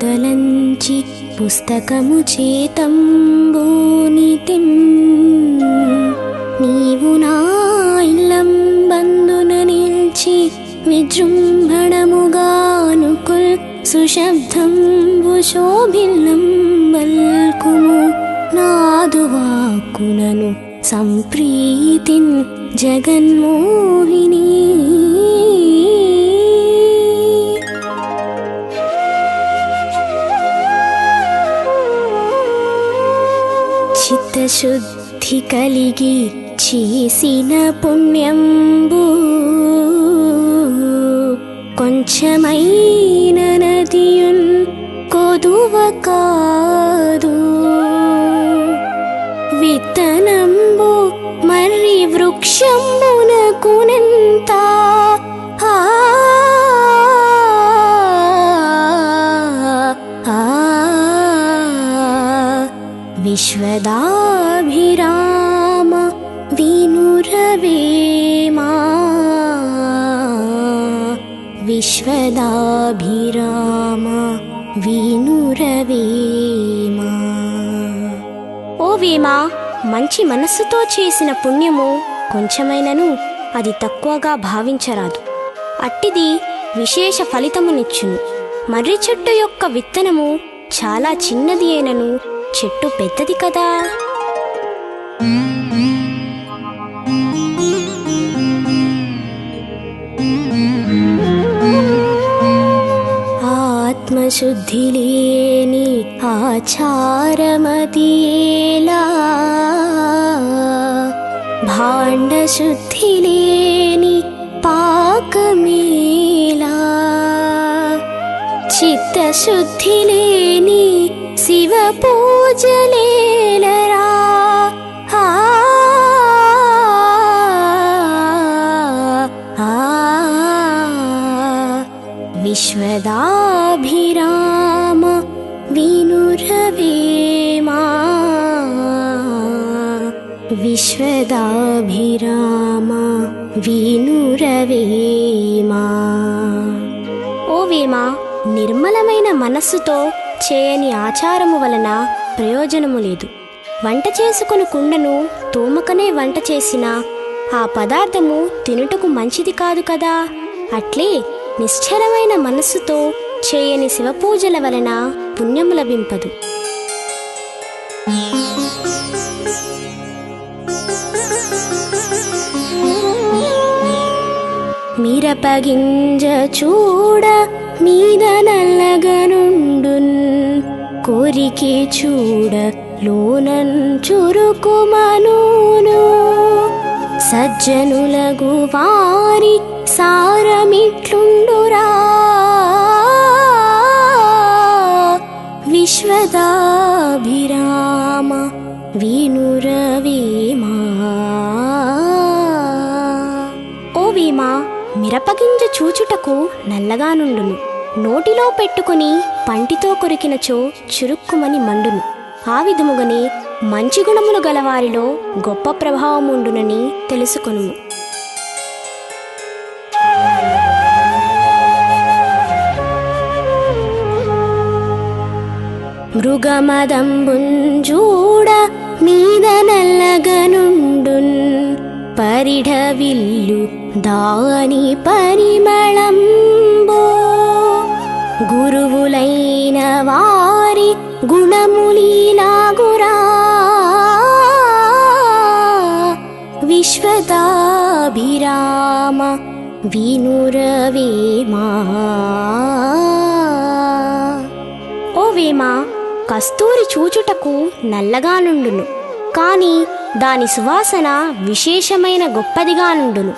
దలంచి పుస్తకము చేతంబూనితిన్ నీవు నా ఇల్లంబందున నిల్చి విజృంభణముగానుకుల్ సుశబ్దంబు శోభిల్లం వల్కుము నాదువాక్కునను సంప్రీతిన్ జగన్మోహిని చిత్తశుద్ధి కలిగి చేసిన పుణ్యంబు కొంచెమైన నదియున్ కొదువ కాదు విత్తనంబు మర్రి వృక్షంబునకునెంత విశ్వదాభిరామ వినురవేమా విశ్వదాభిరామ వినురవేమా. ఓ వేమా, మంచి మనస్సుతో చేసిన పుణ్యము కొంచెమైనను అది తక్కువగా భావించరాదు. అట్టిది విశేష ఫలితమునిచ్చును. మర్రి చెట్టు యొక్క విత్తనము చాలా చిన్నది అయినను చెట్టు పెద్దది కదా. ఆత్మశుద్ధి లేని ఆచారమతియేలా, భాండశుద్ధి లేని పాకమేలా, చిత్తశుద్ధి లేని శివ పూజలేలరా. విశ్వదాభిరామ వినురవేమా విశ్వదాభిరామ వినురవేమా. ఓ వేమా, నిర్మలమైన మనస్సుతో చేయని ఆచారము వలన ప్రయోజనము లేదు. వంట చేసుకుని కుండను తోమకనే వంట చేసిన ఆ పదార్థము తినుటకు మంచిది కాదు కదా. అట్లే నిశ్చలమైన మనస్సుతో చేయని శివపూజల వలన పుణ్యము లభింపదు. మిరపగింజ చూడ మీద నల్లగనుండున్, కోరికే చూడ లోనన్ చురుకుమనును. సజ్జనులగు వారి సారమిట్లుండురా. విశ్వదాభిరామ వినురవేమా. ఓ వేమా, మిరపగింజ చూచుటకు నల్లగానుండును. నోటిలో పెట్టుకుని పంటితో కొరికినచో చురుక్కుమని మండును. ఆ విధముగానే మంచి గుణములు గలవారిలో గొప్ప ప్రభావముండునని తెలుసుకొనుము. మృగమదంబుంజూడ మీద నల్లగనుండున్, పరిఢవిల్లు దాని పరిమళంబో. గురువులైన వారి గుణములీలాగురా. విశ్వదాభిరామ వినురవేమా. ఓ వేమా, కస్తూరి చూచుటకు నల్లగానుండును, కాని దాని సువాసన విశేషమైన గొప్పదిగానుండును.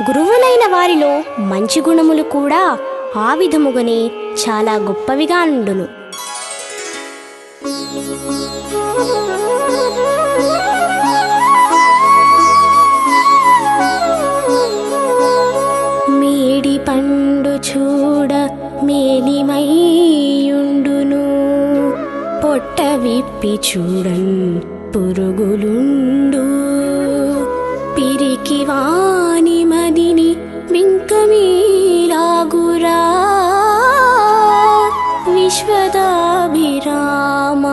గురువులైన వారిలో మంచి గుణములు కూడా ఆ విధముగానే చాలా గొప్పవిగానుండును. మేడి పండు చూడ మేలిమైయుండును, విప్పి చూడన్ పురుగులుండు, పిరికి వాని మదిని వింకమీలాగురా. విశ్వదాభిరామ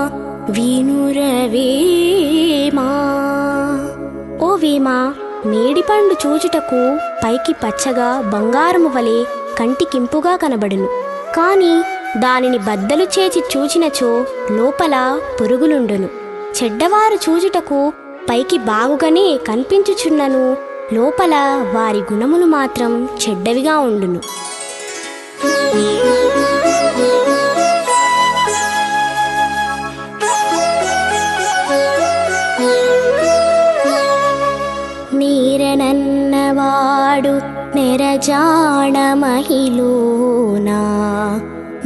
వినురవేమా. ఓ వేమా, మేడిపండు చూచుటకు పైకి పచ్చగా బంగారము వలె కంటికింపుగా కనబడును, కాని దానిని బద్దలు చేచి చూచినచో లోపల పురుగులుండును. చెడ్డవారు చూచుటకు పైకి బాగుగానే కనిపించుచున్నను, లోపల వారి గుణములు మాత్రం చెడ్డవిగా ఉండును. నీరనన్నవాడు నెరజాణ మహిళనా,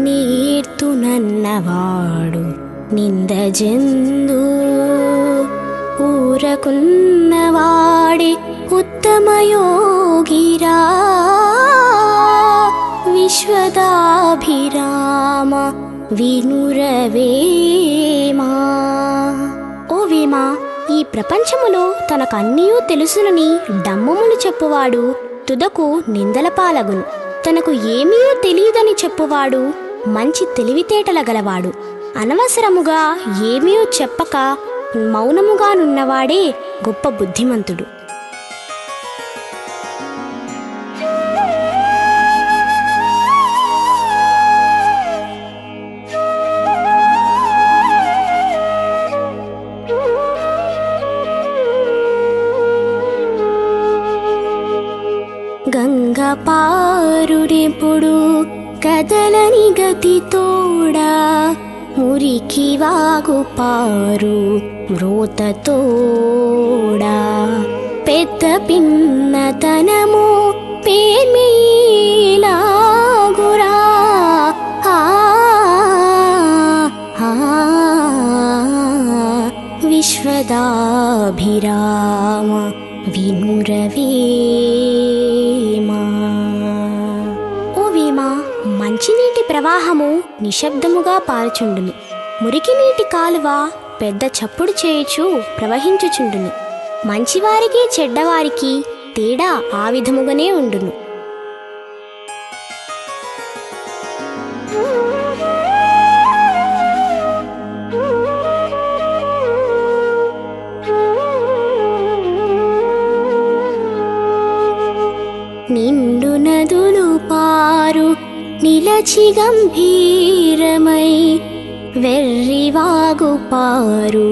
నీర్తునన్నవాడు నిందజందు. ఊరకున్నవాడే ఉత్తమయోగిరా. విశ్వదాభిరామ వినురవేమా. ఓ వేమా, ఈ ప్రపంచములో తనకన్నీయూ తెలుసునని డమ్మములు చెప్పువాడు తుదకు నిందల పాలగును. తనకు ఏమీ తెలియదని చెప్పువాడు మంచి తెలివితేటల గలవాడు. అనవసరముగా ఏమీ చెప్పక మౌనముగానున్నవాడే గొప్ప బుద్ధిమంతుడు. గంగ పారుడెప్పుడు కదలని గతితోడా, మురికి వాగు పారు మ్రోతతోడా. పెద్ద పిన్నతనము పేర్మీలాగురా. విశ్వదాభిరామ వినురవేమా. ఓ వేమా, మంచినీటి ప్రవాహము నిశ్శబ్దముగా పారుచుండును, మురికి నీటి కాలువ పెద్ద చప్పుడు చేయుచు ప్రవహించుచుండును. మంచివారికి చెడ్డవారికి తేడా ఆ విధముగానే ఉండును. నిండు నదులు పారు నిలచి గంభీరమై, వెర్రివాగు పారు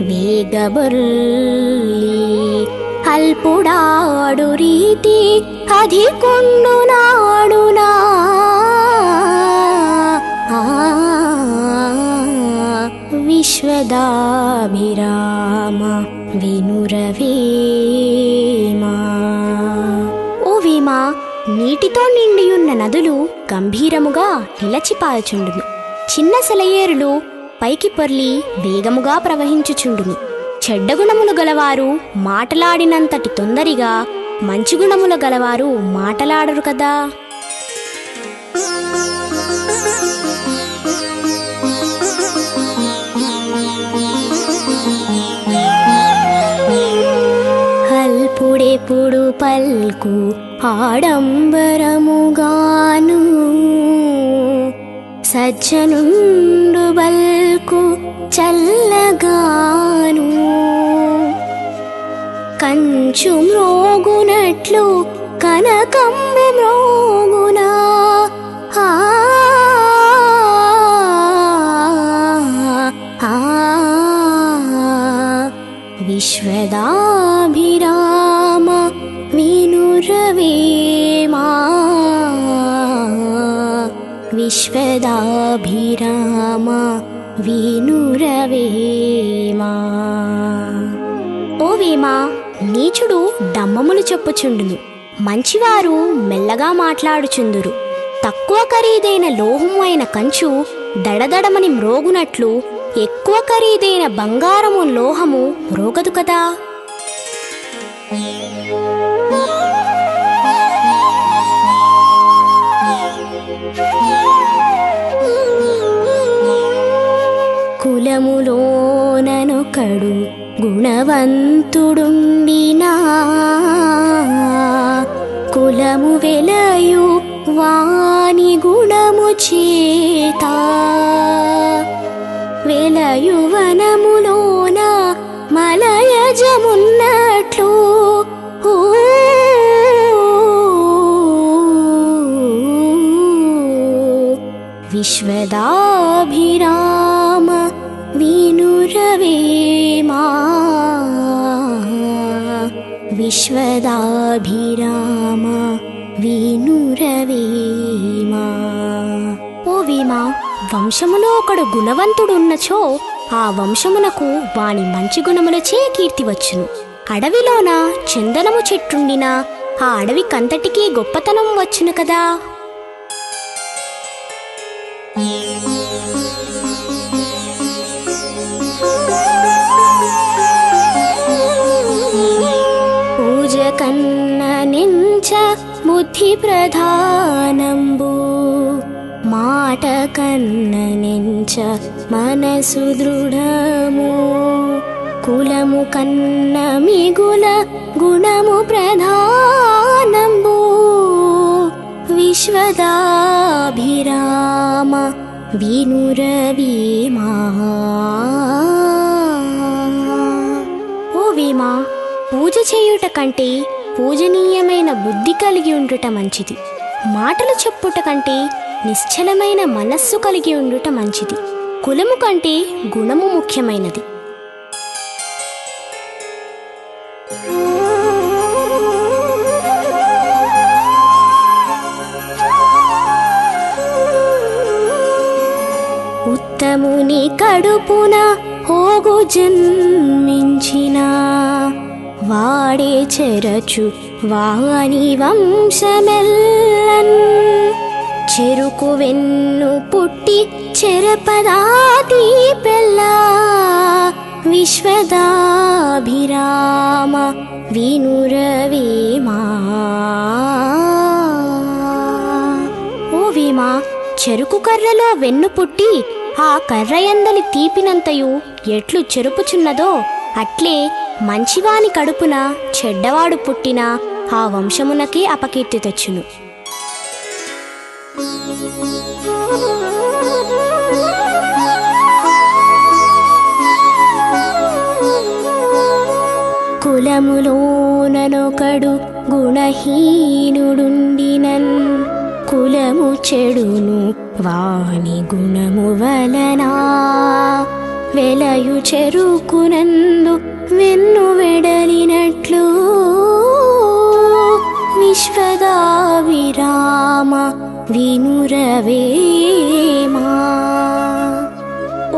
వేగబొర్లి. అల్పుడాడు రీతి అధికొండు నాడునా. విశ్వదాభిరామ వినురవేమా. ఓ వేమా, నీటితో నిండియున్న నదులు గంభీరముగా నిలచిపారుచుండును. చిన్న సెలయేరులు పైకి పొర్లి వేగముగా ప్రవహించుచుండును. చెడ్డగుణములు గలవారు మాటలాడినంతటి తొందరగా మంచి గుణములు గలవారు మాటలాడరు కదా. అల్పుడెప్పుడు పల్కు ఆడంబరముగాను, సజ్జనుండు బల్కు చల్లగాను. కంచు మ్రోగునట్లు కనకంబు మ్రోగునా. విశ్వదాభిరామ వినురవేమా. విశ్వదాభిరామ వినురవేమా. ఓ వేమా, నీచుడు డమ్మములు చెప్పుచుండును, మంచివారు మెల్లగా మాట్లాడుచుందురు. తక్కువ ఖరీదైన లోహము అయిన కంచు దడదడమని మ్రోగునట్లు ఎక్కువ ఖరీదైన బంగారము లోహము మ్రోగదు కదా. కులములో గుణవంతుడొకడు గుణవంతుడుండినా కులము వెలయు వాని గుణము చేత వెలయు వనములోన మలయజమున్నట్లు విశ్వదాభిరామ వినురవేమా విశ్వదాభిరామ వినురవేమా. ఓ వీమా, వంశములో ఒకడు గుణవంతుడున్నచో ఆ వంశమునకు వాని మంచి గుణములచే కీర్తి వచ్చును. అడవిలోన చందనము చెట్టుండినా ఆ అడవికంతటికీ గొప్పతనం వచ్చును కదా. పూజ కన్న నెంచ బుద్ధి ప్రధానంబు మాట కన్న నెంచ మనసు దృఢము కులము కన్న మిగుల గుణము ప్రధానంబు విశ్వదాభిరామ వినురవీమా. ఓ వీమా, పూజ చేయుట కంటే పూజనీయమైన బుద్ధి కలిగి ఉండుట మంచిది. మాటలు చెప్పుట కంటే నిశ్చలమైన మనస్సు కలిగి ఉండుట మంచిది. కులము కంటే గుణము ముఖ్యమైనది. ఉత్తముని కడుపున హోగు జన్మించిన వాడే చెరచు వాని వంశమెల్లన్ చెరుకు వెన్ను పుట్టి చెరపదాతి పెళ్ళ విశ్వదాభిరామ వినురవేమా. ఓ వీమా, చెరుకు కర్రలో వెన్ను పుట్టి ఆ కర్రయందలి తీపినంతయు ఎట్లు చెరుపుచున్నదో అట్లే మంచివాని కడుపున చెడ్డవాడు పుట్టినా ఆ వంశమునకే అపకీర్తి తెచ్చును. కులములోననొకడు గుణహీనుడుండినన్ కులము చెడును వాని గుణము వలనా వెలయు చెరుకునందు వెన్ను వెడలినట్లు విశ్వదాభిరామ వినురవేమా.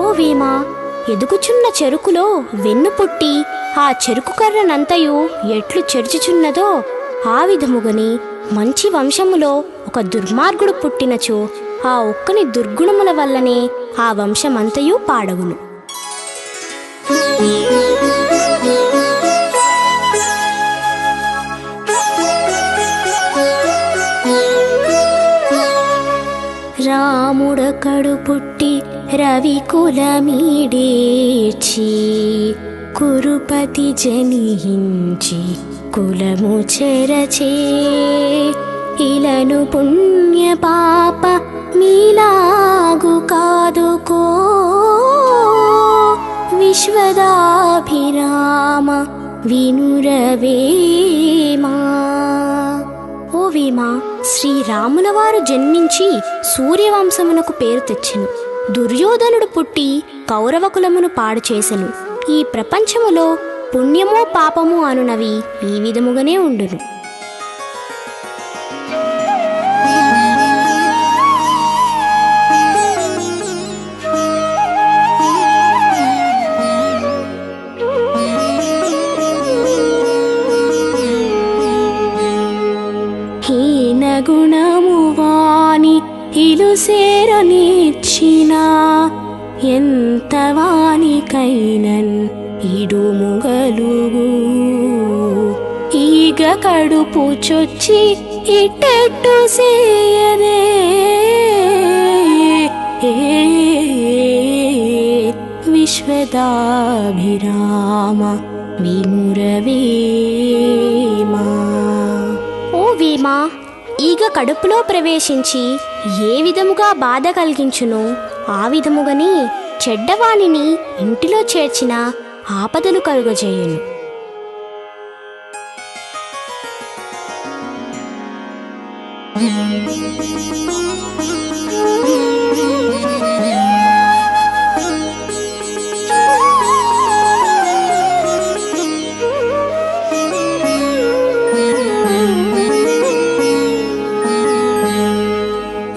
ఓ వీమా, ఎదుగుచున్న చెరుకులో వెన్ను పుట్టి ఆ చెరుకు కర్రనంతయు ఎట్లు చెరుచుచున్నదో ఆ విధముగని మంచి వంశములో ఒక దుర్మార్గుడు పుట్టినచో ఆ ఒక్కని దుర్గుణముల వల్లనే ఆ వంశమంతయు పాడగును. రాముడొకడు పుట్టి రవి కులమీడేచి కురుపతి జనించి కులము చెరచే ఇలను పుణ్య పాప మీలాగు కాదుకో విశ్వదాభిరామ వినురవేమా. ఓ వీమా, శ్రీరాముల వారు జన్మించి సూర్యవంశమునకు పేరు తెచ్చెను. దుర్యోధనుడు పుట్టి కౌరవ కులమును పాడు చేసెను. ఈ ప్రపంచములో పుణ్యమో పాపము అనునవి ఈ విధముగానే ఉండును. హీన గుణము వాని ఇలు సేరనిచ్చిన ఎంత వానికైనన్ ఇడుముగలుగు ఈగ కడుపు చొచ్చి ఇట్టెట్టు సేయదే విశ్వ విశ్వదాభిరామ వినురవేమా. ఓ వేమా, ఈగ కడుపులో ప్రవేశించి ఏ విధముగా బాధ కలిగించునో ఆ విధముగాని చెడ్డవాణిని ఇంటిలో చేర్చిన ఆపదలు కలుగజేయును.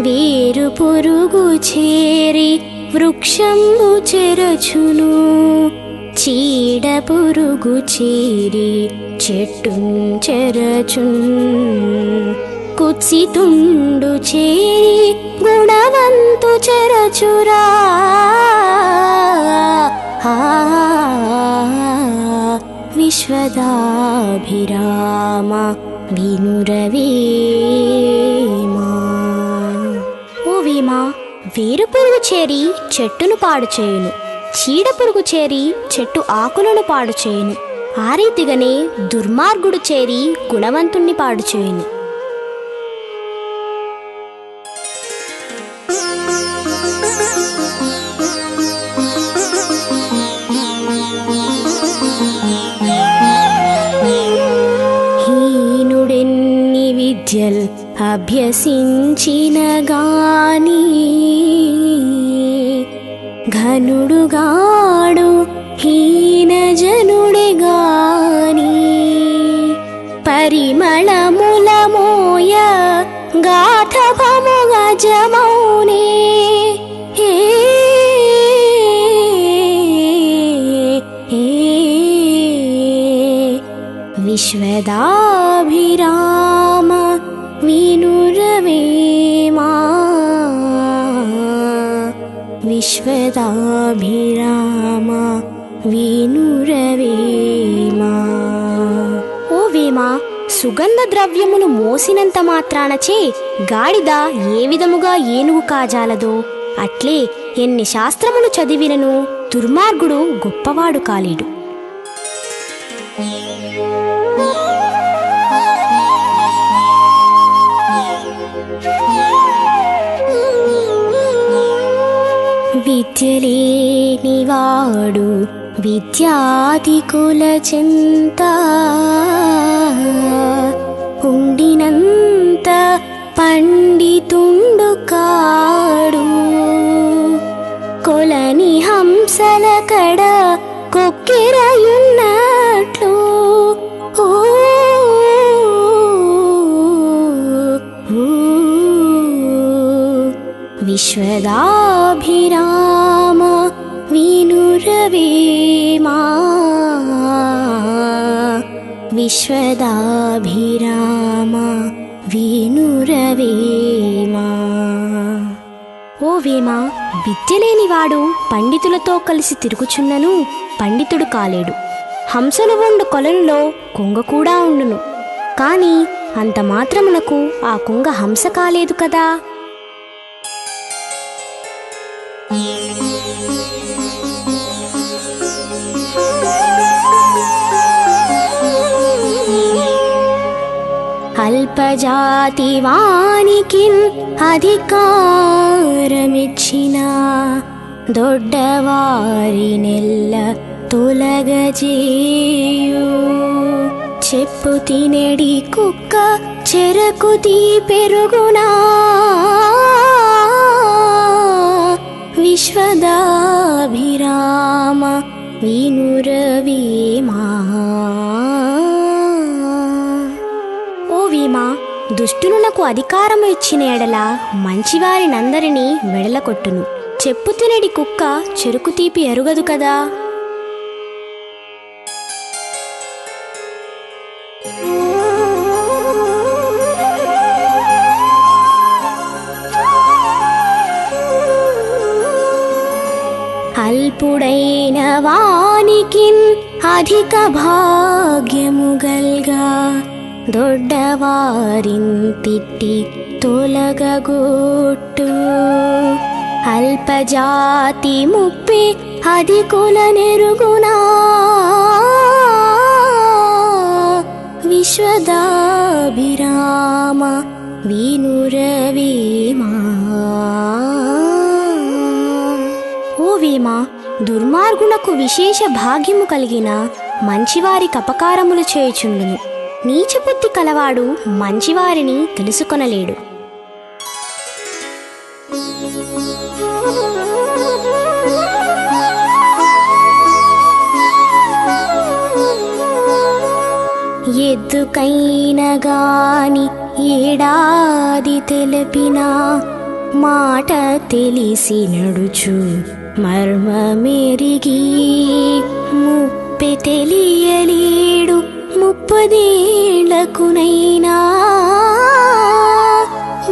వేరు పురుగు చేరి వృక్షంబు చెరచును, చీడ పురుగు చేరి చెట్టున్ చెరచున్, కుత్సితుండు చేరి గుణవంతు చెరచురా. విశ్వదాభిరామ వినురవేమా. ఓ వేమా, వేరు పురుగు చేరి చెట్టును పాడు చేయును, చీడ పురుగు చేరి చెట్టు ఆకులను పాడు చేయును, ఆ రీతిగానే దుర్మార్గుడు చేరి గుణవంతుణ్ణి పాడు చేయును. హీనుడెన్ని విద్యల్ అభ్యసించిన గాని ఘనుడుగాడు హీనజనుడే గాని, పరిమళముల మోయ గాథభము గజమౌనే. విశ్వదాభిరామ వినురవేమా. విశ్వదాభిరామ వినురవేమా. ఓ వేమా, సుగంధ ద్రవ్యములు మోసినంత మాత్రానచే గాడిద ఏ విధముగా ఏనుగు కాజాలదో అట్లే ఎన్ని శాస్త్రములు చదివినను దుర్మార్గుడు గొప్పవాడు కాలేడు. విద్యలేనివాడు విద్యాధికుల చింత, ఉండినంత పండితుండు కాడు, కొలని హంసల కడ కొక్కెరయున్నట్లు. విశ్వదాభిరామ వినురవేమా. విశ్వదాభిరామ వినురవేమా. ఓ వేమా, విద్యలేనివాడు పండితులతో కలిసి తిరుగుచున్నను పండితుడు కాలేడు. హంసలు ఉండు కొలనులో కొంగ కూడా ఉండును, కాని అంత మాత్రమునకు ఆ కొంగ హంస కాలేదు కదా. అల్పజాతి వానికిన్ అధికారమిచ్చిన, దొడ్డవారినెల్ల తొలగజేయు, చెప్పు తినెడి కుక్క చెరకుతి పెరుగునా. విశ్వదాభిరామ వినురవేమా. ఓ వేమా, దుష్టులకు అధికారము ఇచ్చిన ఎడల మంచివారినందరినీ వెడలకొట్టును, చెప్పు తినడి కుక్క చెరుకు తీపి ఎరుగదు కదా. అల్పుడైన వానికిన్ అధిక భాగ్యము గల్గా, దొడ్డవారిన్ తిట్టి తొలగగొట్టు, అల్పజాతి ముప్పి అధికుల నెరుగునా విశ్వదాభిరామ వినురవేమా. ఓ వేమ, దుర్మార్గునకు విశేష భాగ్యము కలిగిన మంచివారికి అపకారములు చేయుచుండును. నీచబుద్ధి కలవాడు మంచివారిని తెలుసుకొనలేడు. ఎద్దుకైన గాని ఏడాది తెలిపినా మాట తెలిసి నడుచు మర్మమెరిగి ముప్పె తెలియలేడు 30 ఏళ్లకునైనా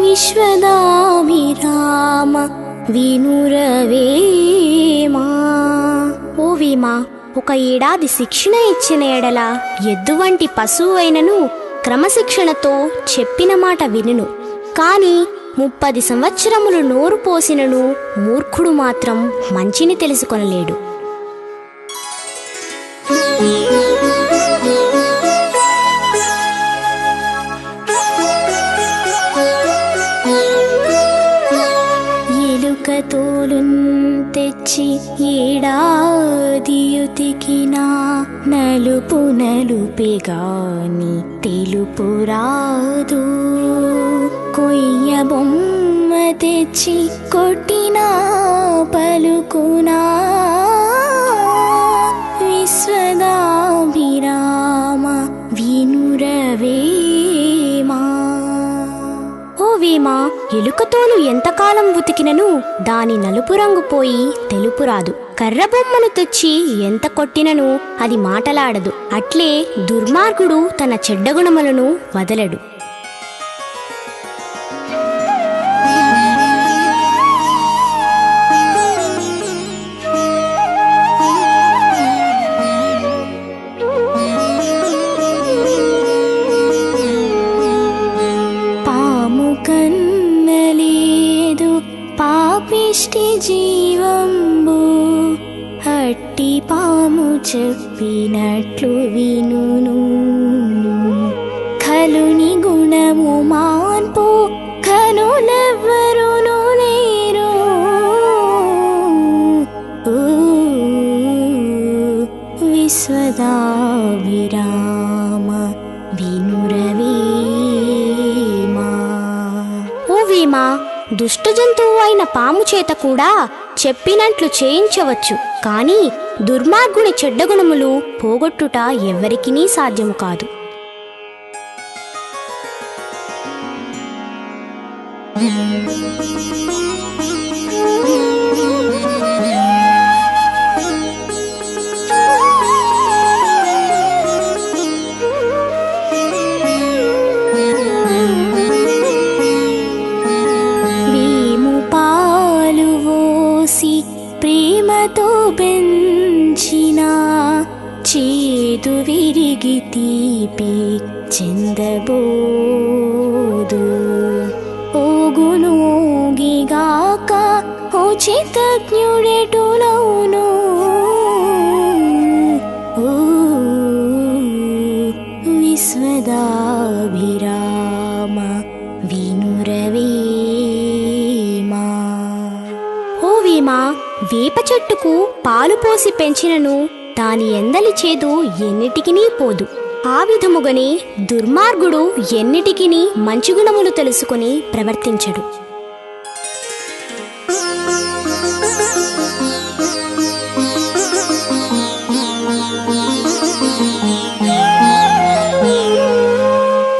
విశ్వదాభిరామ వినురవేమా. ఓ వేమ, ఒక ఏడాది శిక్షణ ఇచ్చిన ఎడల ఎద్దు వంటి పశువు అయినను క్రమశిక్షణతో చెప్పిన మాట వినును. కాని 30 సంవత్సరములు నోరు పోసినను మూర్ఖుడు మాత్రం మంచిని తెలుసుకొనలేడు. ఎలుక తోలున్ తెచ్చి ఏడాదియుతికినా నలుపు నలుపెగాని తెలుపు రాదు. కొయ్య బొమ్మ తెచ్చి కొట్టినా పలుకునా విశ్వదాభిరామ వినురవేమా. ఓ వేమ, ఎలుకతోలు ఎంతకాలం ఉతికినను దాని నలుపు రంగు పోయి తెలుపు రాదు. కర్రబొమ్మను తెచ్చి ఎంత కొట్టినను అది మాటలాడదు. అట్లే దుర్మార్గుడు తన చెడ్డగుణములను వదలడు. పాపిష్టి జీవంబు హట్టి పాము చెప్పినట్లు వినును. ఖలుని గుణము మాన్పు ఖనులెవ్వరును లేరు. విశ్వదాభిరామ వినురవేమా. ఓ వేమ, దుష్ట జంతువు అయిన పాము చేత కూడా చెప్పినట్లు చేయించవచ్చు. కాని దుర్మార్గుని చెడ్డగుణములు పోగొట్టుట ఎవ్వరికినీ సాధ్యము కాదు. ప్రేమతో పెంచిన చేదు విరిగి తీపి చెందబోదు. ఓగునోగిగాక ఉచితజ్ఞుడెటులౌను. విశ్వదాభిరామ వినురవేమా. ఓ వేమ, వేప చెట్టుకు పాలు పోసి పెంచినను దాని ఎందలి చేదు ఎన్నిటికినీ పోదు. ఆ విధముగానే దుర్మార్గుడు ఎన్నిటికినీ మంచి గుణములు తెలుసుకుని ప్రవర్తించడు.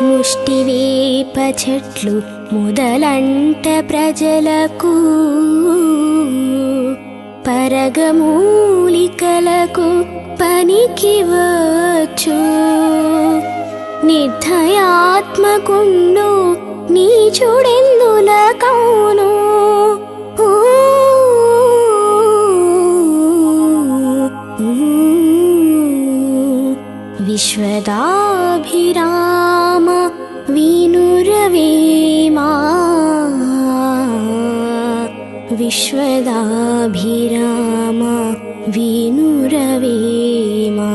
ముష్టివేప చెట్లు మొదలంట ప్రజలకు పరగమూలికలకు పనికి వచ్చు. నిర్దయాత్మకుండు నీచుడెందుల కౌను. విశ్వదాభిరామ వినురవేమా విశ్వదాభిరామ వినురవేమా.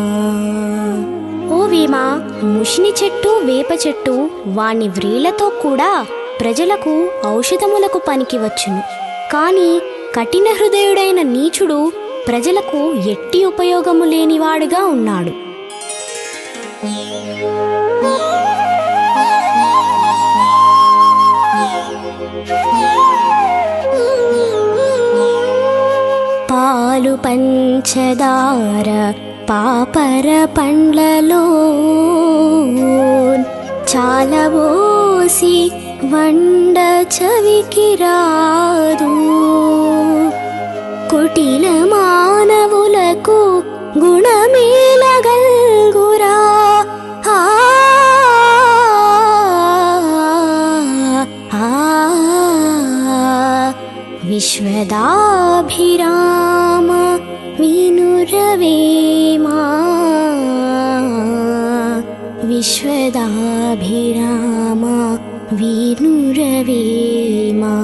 ఓ వేమా, ముషిని చెట్టు వేప చెట్టు వాని వ్రేళ్లతో కూడా ప్రజలకు ఔషధములకు పనికి వచ్చును. కాని కఠిన హృదయుడైన నీచుడు ప్రజలకు ఎట్టి ఉపయోగము లేనివాడుగా ఉన్నాడు. పాలు పంచదార పాపర పండ్లలో చాలబోసి వండ చవికి రాదు. కుటిల మానవులకు గుణమేలగల్గురా. విశ్వదాభిరామ వినురవేమా. విశ్వదాభిరామ వినురవేమా.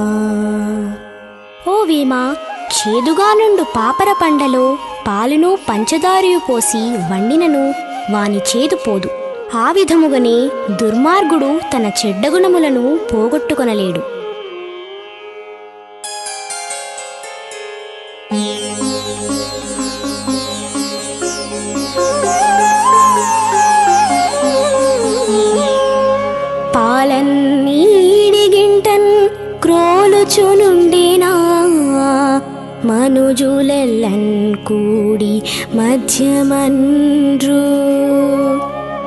ఓ వేమా, చేదుగా నుండు పాపర పండలో పాలును పంచదారయు పోసి వండినను వాని చేదు పోదు. ఆ విధముగానే దుర్మార్గుడు తన చెడ్డగుణములను పోగొట్టుకొనలేడు. పాలన్నీడిగింటన్ క్రోలుచునుండినా మనుజులెల్లన్ కూడి మధ్యమన్రు.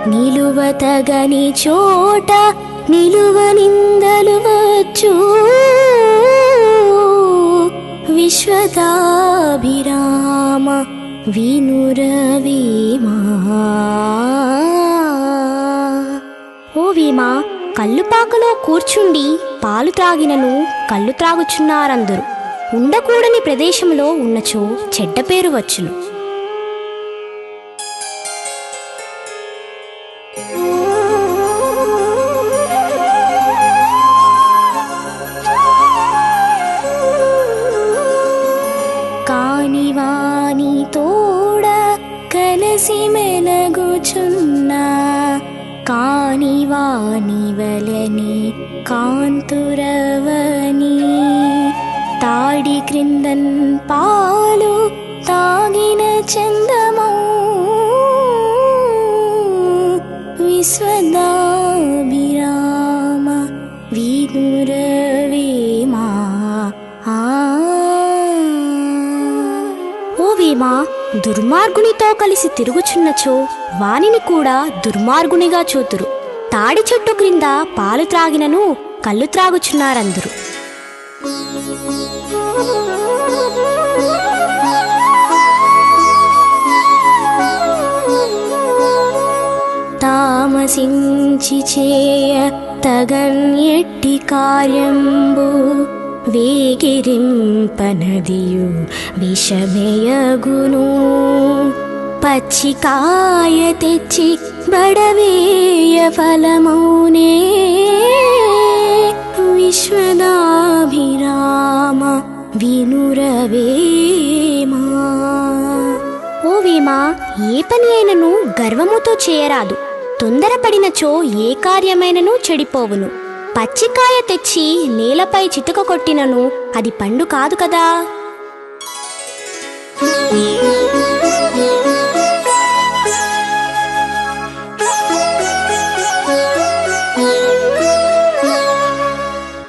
నిలువతగని చోట నిలువ నిందలు వచ్చు. విశ్వదాభిరామ వినురవేమా. ఓ వేమా, కల్లుపాకలో కూర్చుండి పాలు త్రాగినను కళ్ళు త్రాగుచున్నారందరు. ఉండకూడని ప్రదేశంలో ఉన్నచో చెడ్డ పేరు వచ్చును. కానివాని తోడ కలసి మెలగుచున్నా కానివాని వలని కాంతురవని. తాడి క్రిందన్ పాలు తాగిన చందమౌ. విశ్వదాభిరామ వినురవేమా. ఓ వేమా, దుర్మార్గునితో కలిసి తిరుగుచున్నచో వానిని కూడా దుర్మార్గునిగా చూతురు. తాడి చెట్టు క్రింద పాలు త్రాగినను కళ్ళు త్రాగుచున్నారందరు. తామసించి చేయ తగన్ ఎట్టి కార్యంబు. వేగిరింపనదియు విషమేయగును. పచ్చికాయ తెచ్చి బడవేయ ఫలమౌనే. విశ్వదాభిరామ వినురవేమా. ఓ వేమా, ఏ పని అయినను గర్వముతో చేయరాదు. తొందరపడినచో ఏ కార్యమైనను చెడిపోవును. పచ్చికాయ తెచ్చి నేలపై చితుక కొట్టినను అది పండు కాదు కదా.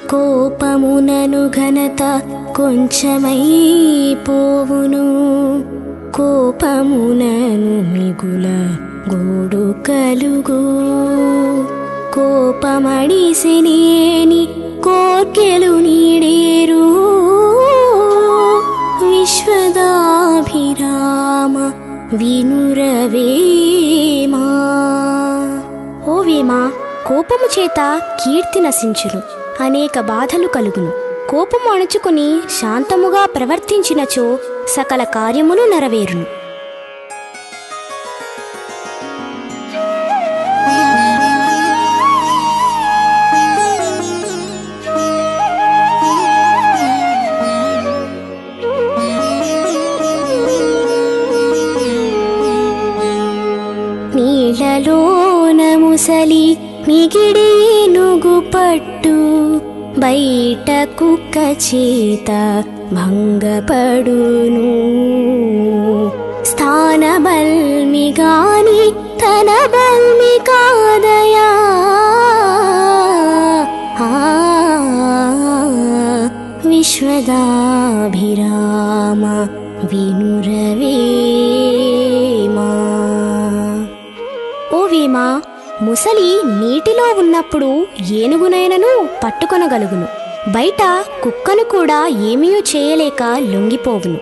కోపమునను ఘనత కొంచెమై పోవును. కోపమునను మిగుల గోడు కలుగు. కోపమడిసినేని కోర్కెలు నీడేరు. విశ్వదాభిరామ వినురవేమా. ఓ వేమా, కోపము చేత కీర్తి నశించును, అనేక బాధలు కలుగును. కోపము అణుచుకుని శాంతముగా ప్రవర్తించినచో సకల కార్యములు నెరవేరును. ముసలి మిగిడి ఏనుగు పట్టు బయట కుక్క చేత భంగపడును స్థాన బల్మి గాని తన బల్మి కాదయా విశ్వదాభిరామ వినురవేమా. ఓ వేమా, ముసలి నీటిలో ఉన్నప్పుడు ఏనుగునైనను పట్టుకొనగలుగును, బయట కుక్కను కూడా ఏమీ చేయలేక లొంగిపోవును.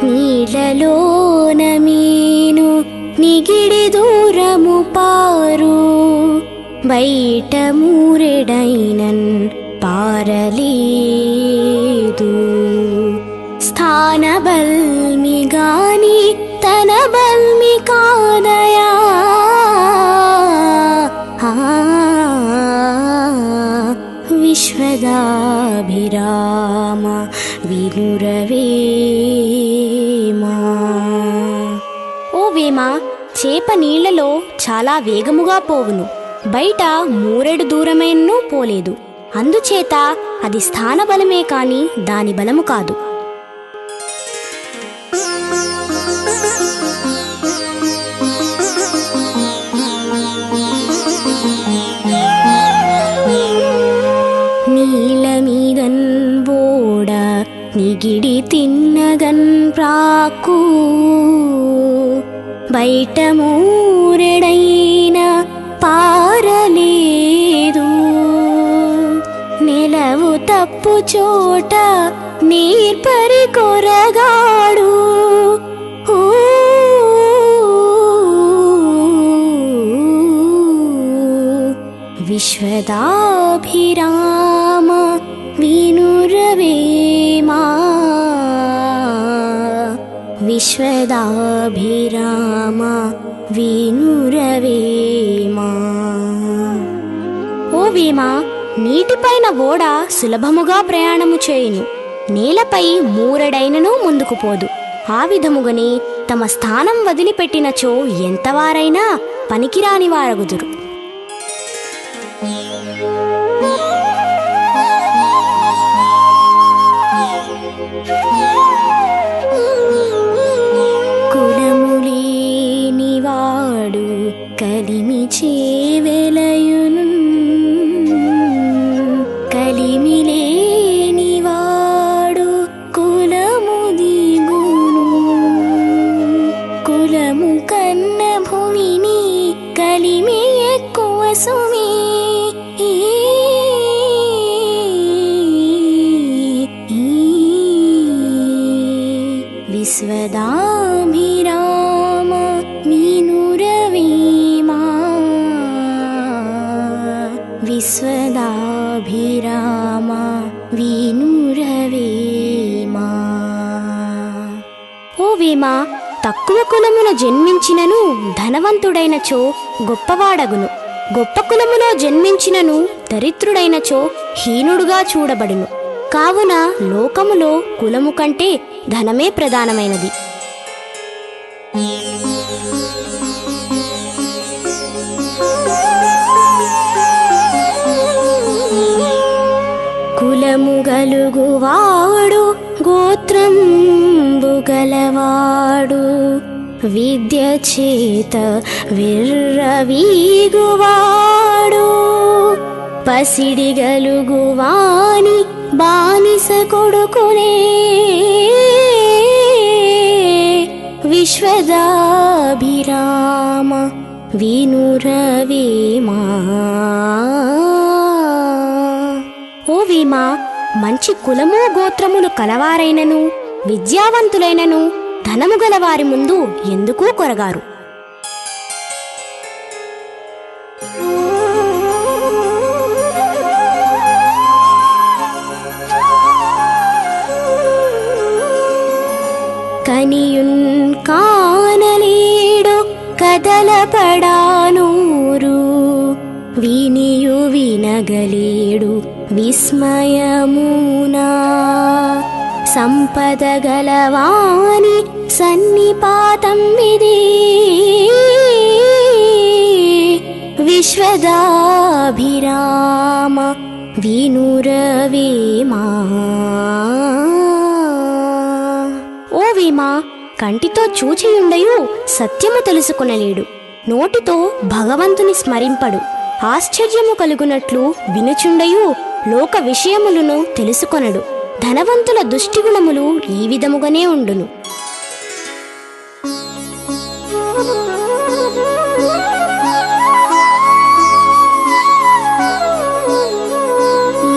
నీళ్ళలోన మీను నిగిడి దూరము పారు బయట మూరెడైనన్ పారలేదు స్థాన బల్మి గాని తన బల్మి కాదయా విశ్వదాభిరామ వినురవేమా. ఓ వేమా, చేప నీళ్లలో చాలా వేగముగా పోవును, బయట మూరెడు దూరమైనను పోలేదు, అందుచేత అది స్థాన బలమే కాని దాని బలము కాదు. నీల మీదన్ బోడ నిగిడి తిన్నగన్ ప్రాకు బయట మూరెడైన పారలేదు నెలవు తప్పు చోట నీర్పరి కొరగాడు విశ్వదాభిరామ వినురవేమా. విశ్వదాభిరామ వినురవేమా. ఓ వేమా, నీటిపైన ఓడ సులభముగా ప్రయాణము చేయును, నేలపై మూరెడైనను ముందుకు పోదు. ఆ విధముగానే తమ స్థానం వదిలిపెట్టినచో ఎంతవారైనా పనికిరాని వారగుదురు. కులములేనివాడు కలిమి చేవెలయును కలిమిలేనివాడు కులము దిగును కులము కన్న భూమిని కలిమి ఎక్కువ సుమి విశ్వదాభిరామ వినురవేమా. విశ్వదాభిరామ వినురవేమా. ఓ వేమా, తక్కువ కులమున జన్మించినను ధనవంతుడైనచో గొప్పవాడగును, గొప్ప కులములో జన్మించినను దరిద్రుడైనచో హీనుడుగా చూడబడును. కావున లోకములో కులము కంటే ధనమే ప్రధానమైనది. కులము గలుగువాడు గోత్రంబు గలవాడు విద్య చేత విర్రవీగువాడు పసిడి గలుగువాని బానిస కొడుకునే విశ్వదాభిరామ వినురవేమా. ఓ వేమా, మంచి కులము గోత్రములు కలవారైనను విద్యావంతులైనను ధనము గలవారి ముందు ఎందుకూ కొరగారు. కని కదలపడానూరు వినియు వినగలేడు విస్మయమునా సంపద గలవాని సన్నిపాతం ఇది విశ్వదాభిరామ వినురవేమా. ఓ వీమా, కంటితో చూచియుండయు సత్యము తెలుసుకొనలేడు, నోటితో భగవంతుని స్మరింపడు, ఆశ్చర్యము కలుగునట్లు వినుచుండయు లోక విషయములను తెలుసుకొనడు. ధనవంతుల దుష్టిగుణములు ఈ విధముగానే ఉండును.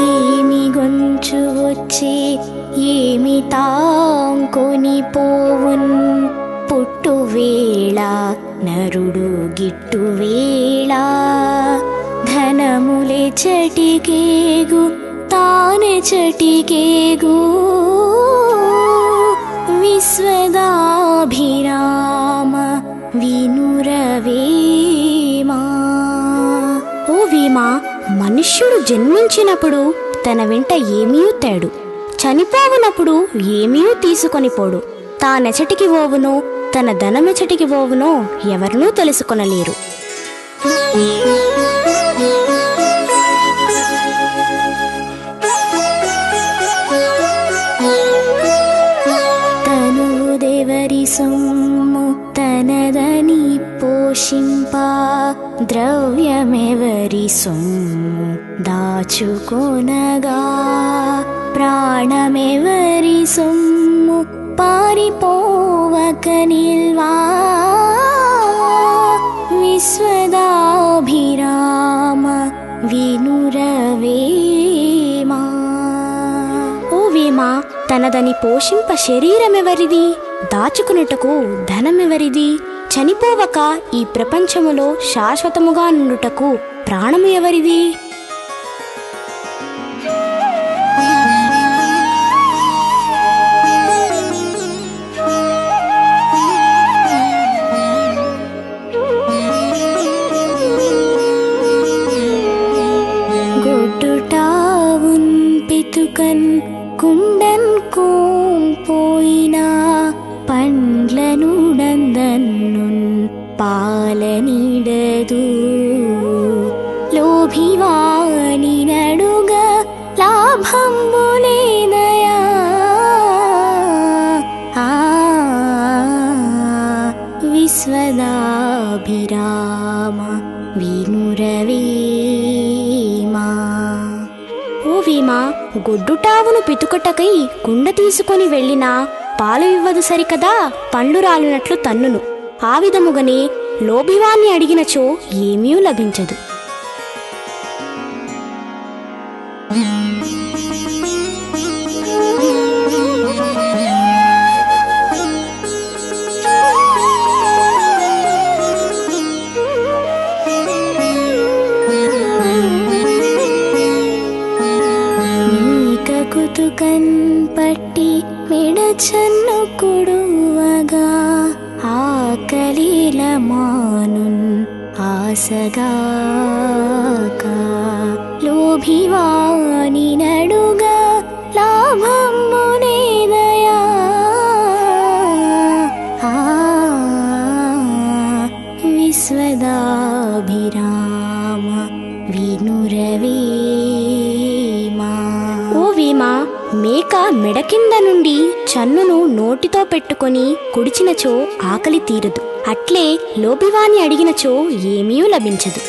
ఏమి గొంచు వచ్చి ఏమి తాంకొని పోవున్ పుట్టు వేళ నరుడు గిట్టు వేళ ధనములే చటికేగు తానే చటికేగు విశ్వదాభిరామ వినురవేమా. ఓ వీమా, మనుష్యుడు జన్మించినప్పుడు తన వెంట ఏమీ తేడు, చనిపోవునప్పుడు ఏమీ తీసుకొనిపోడు. తానెచటికి పోవునో తన ధనమెచటికి పోవునో ఎవరినూ తెలుసుకొనలేరు. తనుదెవరి సొమ్ము తనదని పోషింప ద్రవ్యమెవరి సొమ్ము దాచుకొనగా ప్రాణమెవరి సొమ్ము పారిపోవక నిల్వా విశ్వదాభిరామ వినురవేమా. ఓ వీమా, తనదని పోషింప శరీరమెవరిది, దాచుకునుటకు ధనమెవరిది, చనిపోవక ఈ ప్రపంచములో శాశ్వతముగా నుండుటకు ప్రాణము ఎవరిది? గొడ్డుటావున్ పితుకన్ కుండన్ కోం పోయినా పండ్లనుడందన్నున్ పాలనిడదు లోభివాని నడుగ లాభంబులేనయా విశ్వదాభిరామ వినురవేమా. ఓ వీమా, గొడ్డుటావును పితుకటకై కుండ తీసుకొని వెళ్ళినా పాలు ఇవ్వదు సరికదా, పండ్లు రాలినట్లు తన్నును. ఆ విధముగానే లోభివాన్ని అడిగినచో ఏమీ లభించదు. కుతుకన్ పట్టి మిడచన్ను కొడువగా ఆకలిల మానున్ ఆసగాక లోభివాని నడుగా లాభంబునేదయా విశ్వదాభిరామ వినురవేమా. ఓ వీమా, మేక మెడ కింద నుండి చన్నును నోటితో పెట్టుకొని కుడిచినచో ఆకలి తీరదు, అట్లే లోభివాని అడిగినచో ఏమీ లభించదు.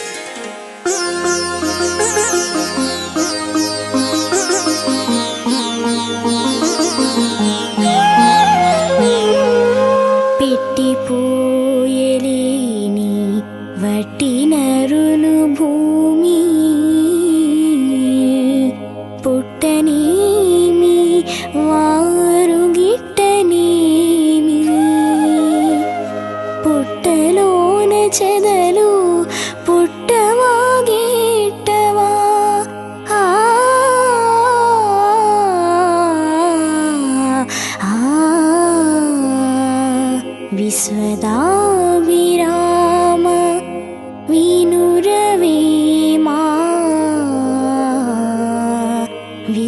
పెట్టిపోయలేని వట్టి నరులు భూమి పుట్టనేమి వారు గిట్టనేమి పుట్టలోన చెదలు పుట్ట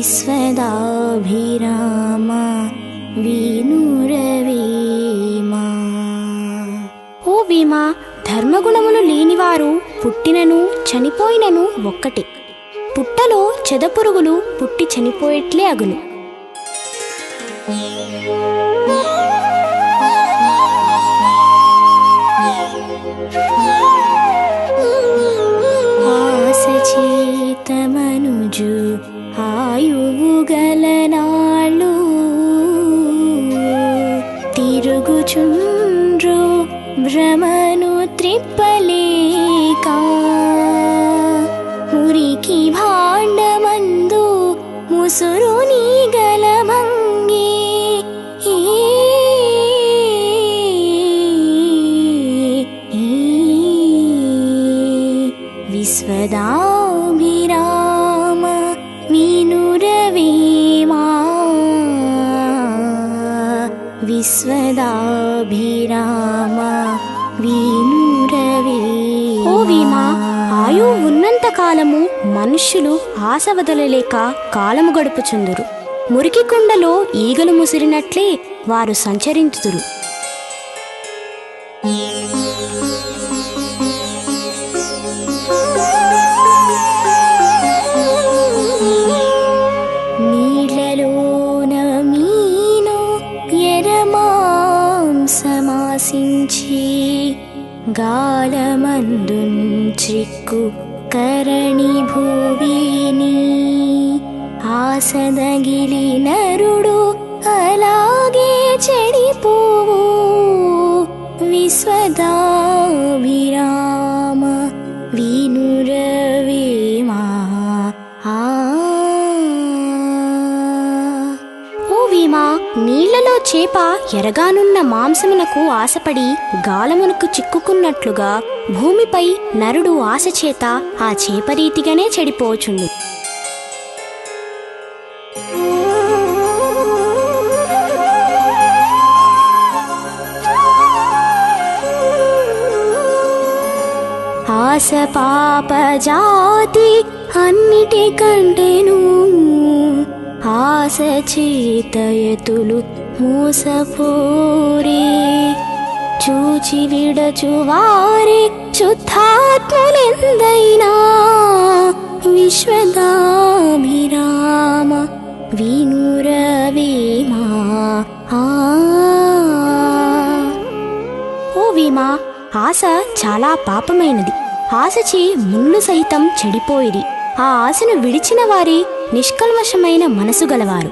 విశ్వదాభిరామ వినురవేమా. ఓ వీమా, ధర్మగుణములు లేనివారు పుట్టినను చనిపోయినను ఒక్కటే. పుట్టలో చెదపురుగులు పుట్టి చనిపోయేట్లే అగును. ఆసచేతమనుజు ఆయువు గలనాళ్ళు తిరుగుచుండ్రు భ్రమను త్రిప్పలేక మురికి భాండమందు ముసురుని గలభంగి విశ్వదాభిరామ వినురవేమా. విశ్వదాభిరామ వినురవే. ఓ వీమా, ఆయువు ఉన్నంత కాలము మనుష్యులు ఆశ వదలలేక కాలము గడుపుచుందురు. మురికి కుండలో ఈగలు ముసిరినట్లే వారు సంచరించుదురు. నీళ్లలోన మీను ఎరమాంసమాసించి గాలమందుంచిక్కు కరణి భూవిని ఆసదగిలి నరుడు అలాగే చెడిపోవు. విశ్వదాభిరామ వినురవేమా. ఓ వీమా, నీళ్లలో చేప ఎరగానున్న మాంసమునకు ఆశపడి గాలమునకు చిక్కుకున్నట్లుగా భూమిపై నరుడు ఆశ చేత ఆ చేప రీతిగానే చెడిపోచుండు. ఆశ పాప జాతి అన్నిటికంటేను ఆశ చేతయతులు మోసపోరే. చూచి విడచువారే శుద్ధాత్ములెందైనా. విశ్వదాభిరామ వినురవేమా. ఓ వీమా, ఆశ చాలా పాపమైనది. ఆశచే ముళ్ళు సహితం చెడిపోయిరి. ఆ ఆశను విడిచిన వారే నిష్కల్మషమైన మనసు గలవారు.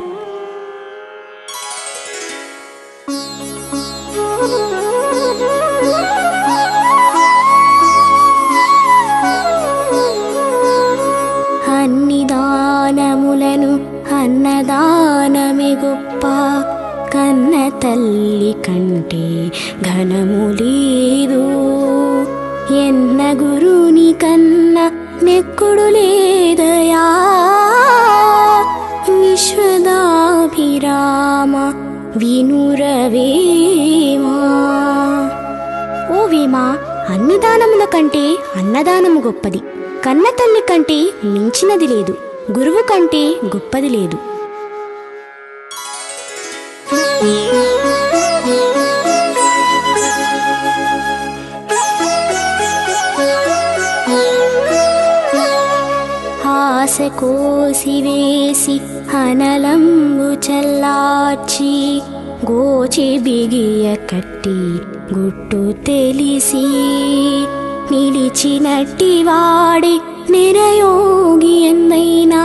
అన్ని దానములను అన్నదానమే గొప్ప. కన్న తల్లి కంటే ఘనము లేదు. ఎన్న గురుని కన్న నెక్కుడు లేదయా. విశ్వదాభిరామ వినురవేమా. ఓ వీమా, అన్ని దానముల కంటే అన్నదానము గొప్పది. కన్న తల్లి కంటే మించినది లేదు. గురువు కంటే గొప్పది లేదు. ఆశ కోసివేసి అనలంబు చల్లార్చి గోచి బిగియ కట్టి గుట్టు తెలిసి నిలిచినట్టి వాడి నిరయోగి ఎందైనా.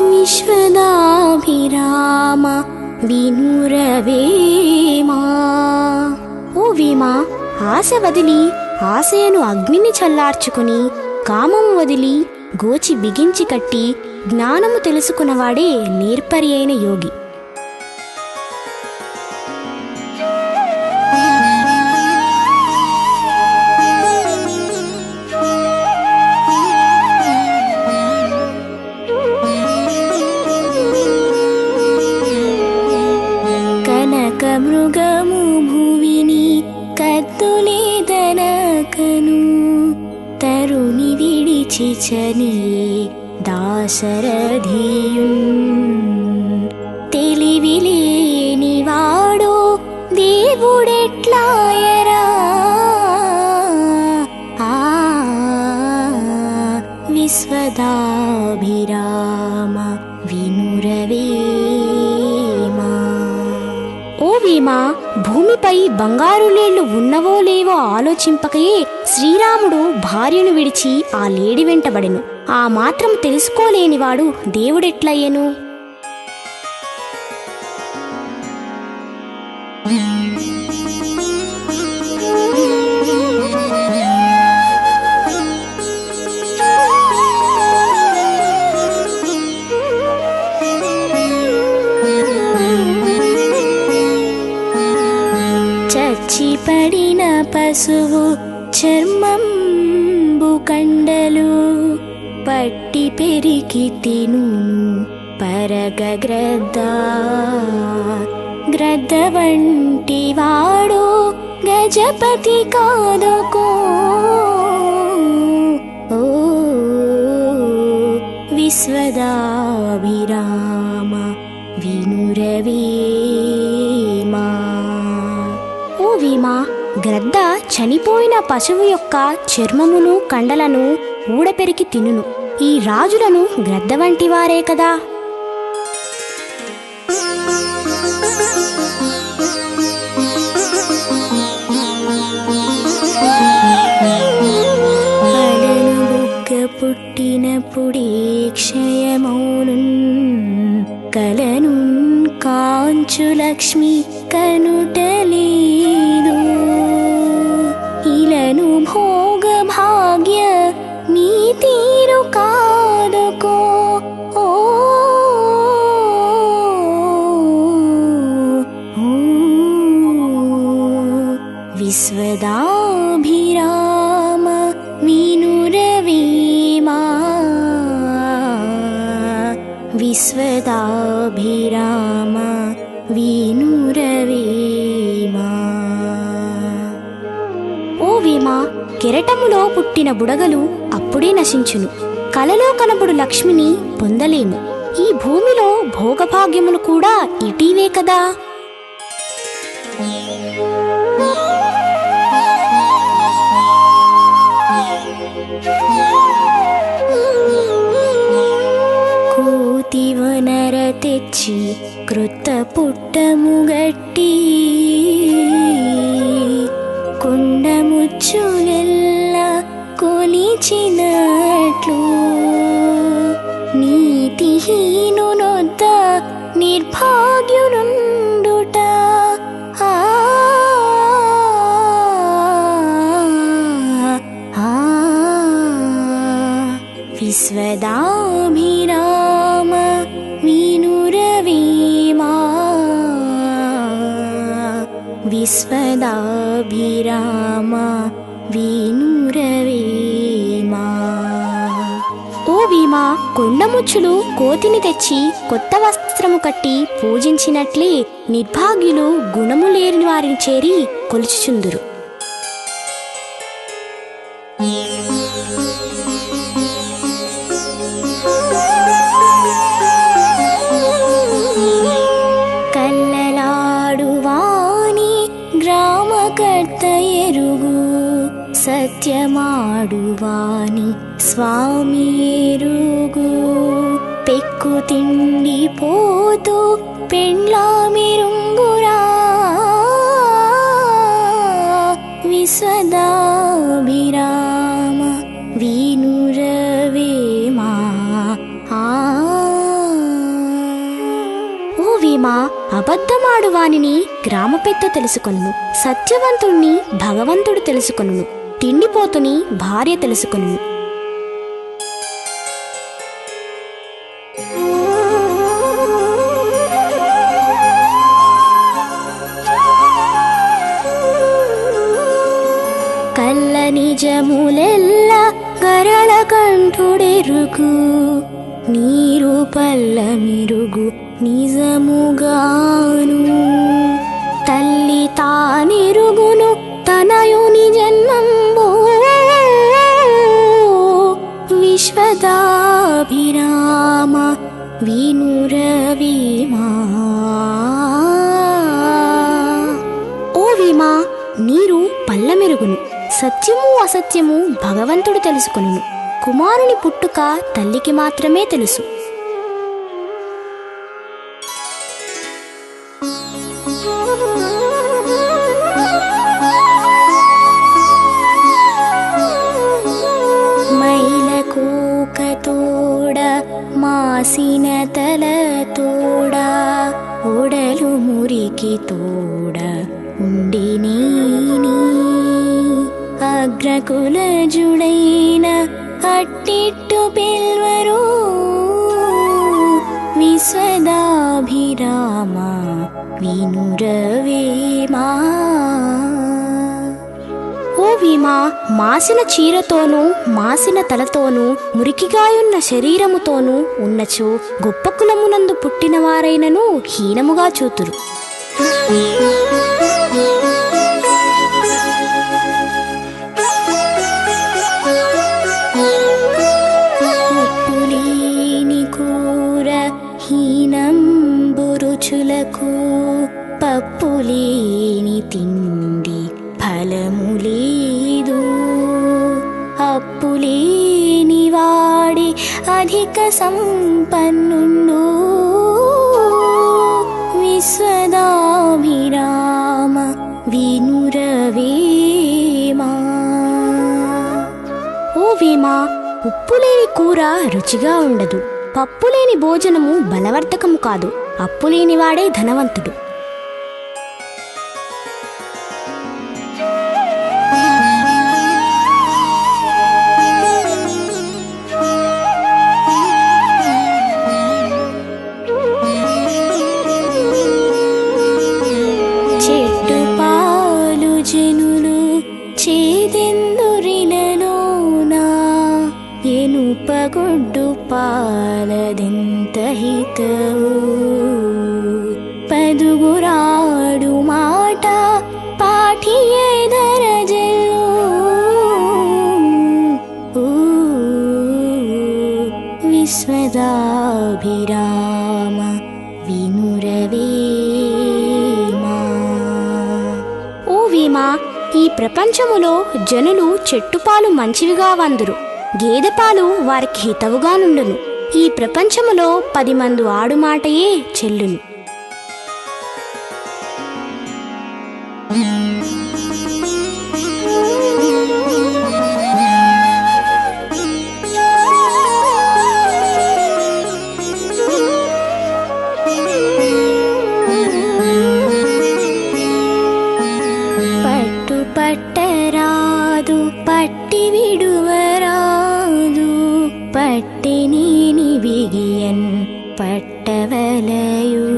విశ్వదాభిరామ వినురవేమా. ఓ వీమా, ఆశ వదిలి ఆశయను అగ్నిని చల్లార్చుకుని కామము వదిలి గోచి బిగించి కట్టి జ్ఞానము తెలుసుకున్నవాడే నేర్పరి అయిన యోగి. కనక మృగము భువిని కత్తులేదనకను తరుని విడిచి చనియే దాశరథియున్ తెలివిలేనివాడో దేవుడెట్లాయరా విశ్వదాభిరామ వినురవేమా. ఓ వీమా, భూమిపై బంగారు లేళ్లు ఉన్నవో లేవో ఆలోచింపకయే శ్రీరాముడు భార్యను విడిచి ఆ లేడి వెంటబడెను. ఆ మాత్రం తెలుసుకోలేనివాడు దేవుడెట్లయ్యెను? చచ్చిపడిన పశువు చర్మంబు కండలు పట్టి పెరికి తిను పరగ గ్రద్ద వంటి వాడు గజపతి కాదుకో. ఓ విశ్వదాభిరామ వినురవేమా. ఓ వీమా, గ్రద్ద చనిపోయిన పశువు యొక్క చర్మమును కండలను ఊడపెరికి తినును. ఈ రాజులను గ్రద్ద వంటి వారే కదా. అలను బుగ్గ పుట్టినప్పుడే క్షయమౌను కలను కాంచు లక్ష్మి కనుటలేదు. ఇలను భోగ భాగ్య నీ తీరు కాదుకో. ఓ విశ్వదాభిరామ వినురవేమా. విశ్వదాభిరామ వినురవేమా. ఓ వీమా, కెరటములో పుట్టిన బుడగలు అప్పుడే నశించును. కలలో కనబడు లక్ష్మిని పొందలేము. ఈ భూమిలో భోగభాగ్యములు కూడా ఇటీవే కదా. కోతివనర తెచ్చి కృత పుట్టముగట్టి కొండముచ్చులెల్ల కొలిచినట్లు నీతిహీనునొద్ద నిర్భాగ్యునుండుట. విశ్వదాభిరామ వినురవేమా. విశ్వదాభిరామ వినురవేమా. ఓ వీమా, కొండముచ్చులు కోతిని తెచ్చి కొత్త వస్త్రము కట్టి పూజించినట్లే నిర్భాగ్యులు గుణము లేని వారిని చేరి కొలుచుచుందురు. కల్లలాడువాని గ్రామకర్త ఎరుగు సత్యమాడువాని స్వామి ఎరుగు. పెక్కు తిండి పోతూ పెండ్లామిరుంగురా విశ్వదాభిరామ వినురవేమా. ఓ వీమా, అబద్ధమాడు వానిని గ్రామ పెద్ద తెలుసుకొనును. సత్యవంతుణ్ణి భగవంతుడు తెలుసుకొనును. తిండిపోతుని భార్య తెలుసుకొనును. కల్ల నిజములెల్ల గరళ కంఠుడెరుగు నీరు పల్ల మిరుగు నిజముగాను. తల్లి తానెరుగును తనయుని జన్మంబో విశ్వ విశ్వదాభిరామ వినురవీమా. ఓ వీమా, నీరు పల్లమెరుగును, సత్యము అసత్యము భగవంతుడు తెలుసుకొనును. కుమారుని పుట్టుక తల్లికి మాత్రమే తెలుసు. మైలకూకతోడ మాసిన తలతోడ ఒడలు మురికి తోడ ఉండినీ అగ్రకులజుడైన అట్టిట్టు పిల్వరు విశ్వదాభిరామ వినురవేమా. ఓ వీమా, మాసిన చీరతోనూ మాసిన తలతోనూ మురికిగాయున్న శరీరముతోనూ ఉన్నచో గొప్ప కులమునందు పుట్టిన వారైనను హీనముగా చూతురు. ఉప్పులేని కూర హీనంబురుచులకు పప్పులేని తిండి ఫలములేదు. అప్పులేని వాడి అధిక సంపన్నుండు విశ్వదాభిరామ వినురవేమా. ఓ వీమా, ఉప్పులేని కూర రుచిగా ఉండదు, పప్పులేని భోజనము బలవర్ధకము కాదు, అప్పులేనివాడే ధనవంతుడు. చెట్టు పాలు జనులు చేదెందురిలలోనా ఎనుపగొడ్డు పాలదెంత హితవు. పదుగురాడు మాట పాఠి ఎదరజల్లు విశ్వదాభిరామ వినురవేమా. ఓ వీమా, ఈ ప్రపంచములో జనులు చెట్టుపాలు మంచివిగా వందురు, గేదెపాలు వారికి హితవుగా నుండును. ఈ ప్రపంచములో 10 మంది ఆడుమాటయే చెల్లును. పట్టు పట్టరాదు పట్టి విడువరాదు పట్టిని బిగియన్ పట్టవలయు.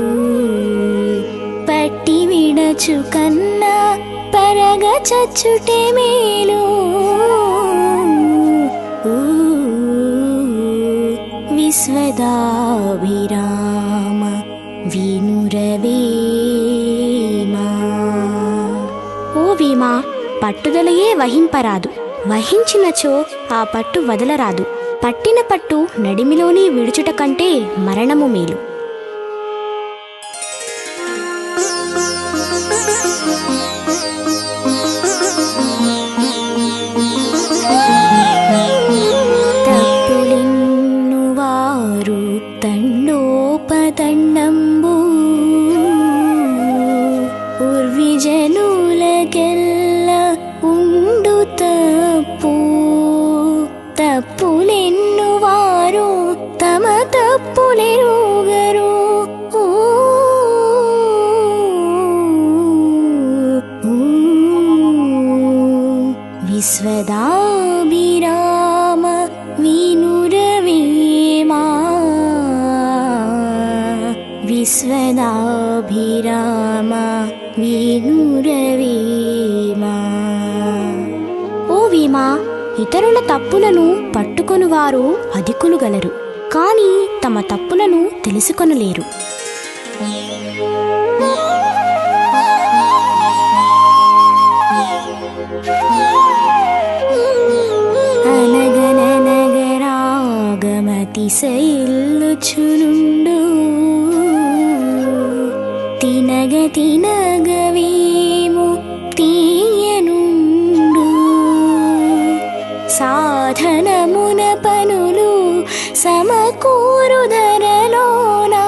పట్టి విడచు కన్నా పరగ చచ్చుటే మేలు విశ్వదాభిరామ వినురవేమా. ఓ వీమా, పట్టుదలయే వహింపరాదు, వహించినచో ఆ పట్టు వదలరాదు. పట్టిన పట్టు నడిమిలోనే విడుచుట కంటే మరణము మేలు. తప్పులిన్ను వారు తండోపతండంబు ఉర్విజనులకెల్ల ఉండు తప్పు. తప్పులెన్ను వారు తమ తప్పులెరుగరు విశ్వదాభిరామ వినురవేమా. విశ్వదాభిరామ వినురవేమా. ఓ వీమా, ఇతరుల తప్పులను పట్టుకొనువారు అధికులు గలరు, కాని తమ తప్పులను తెలుసుకొనలేరు. అనగననగరాదు రాగమతిశయిల్లుచునుండు తినగ తినగవేము తీయనుండు సాధనమున పనులు సమకూరు ధరలోనా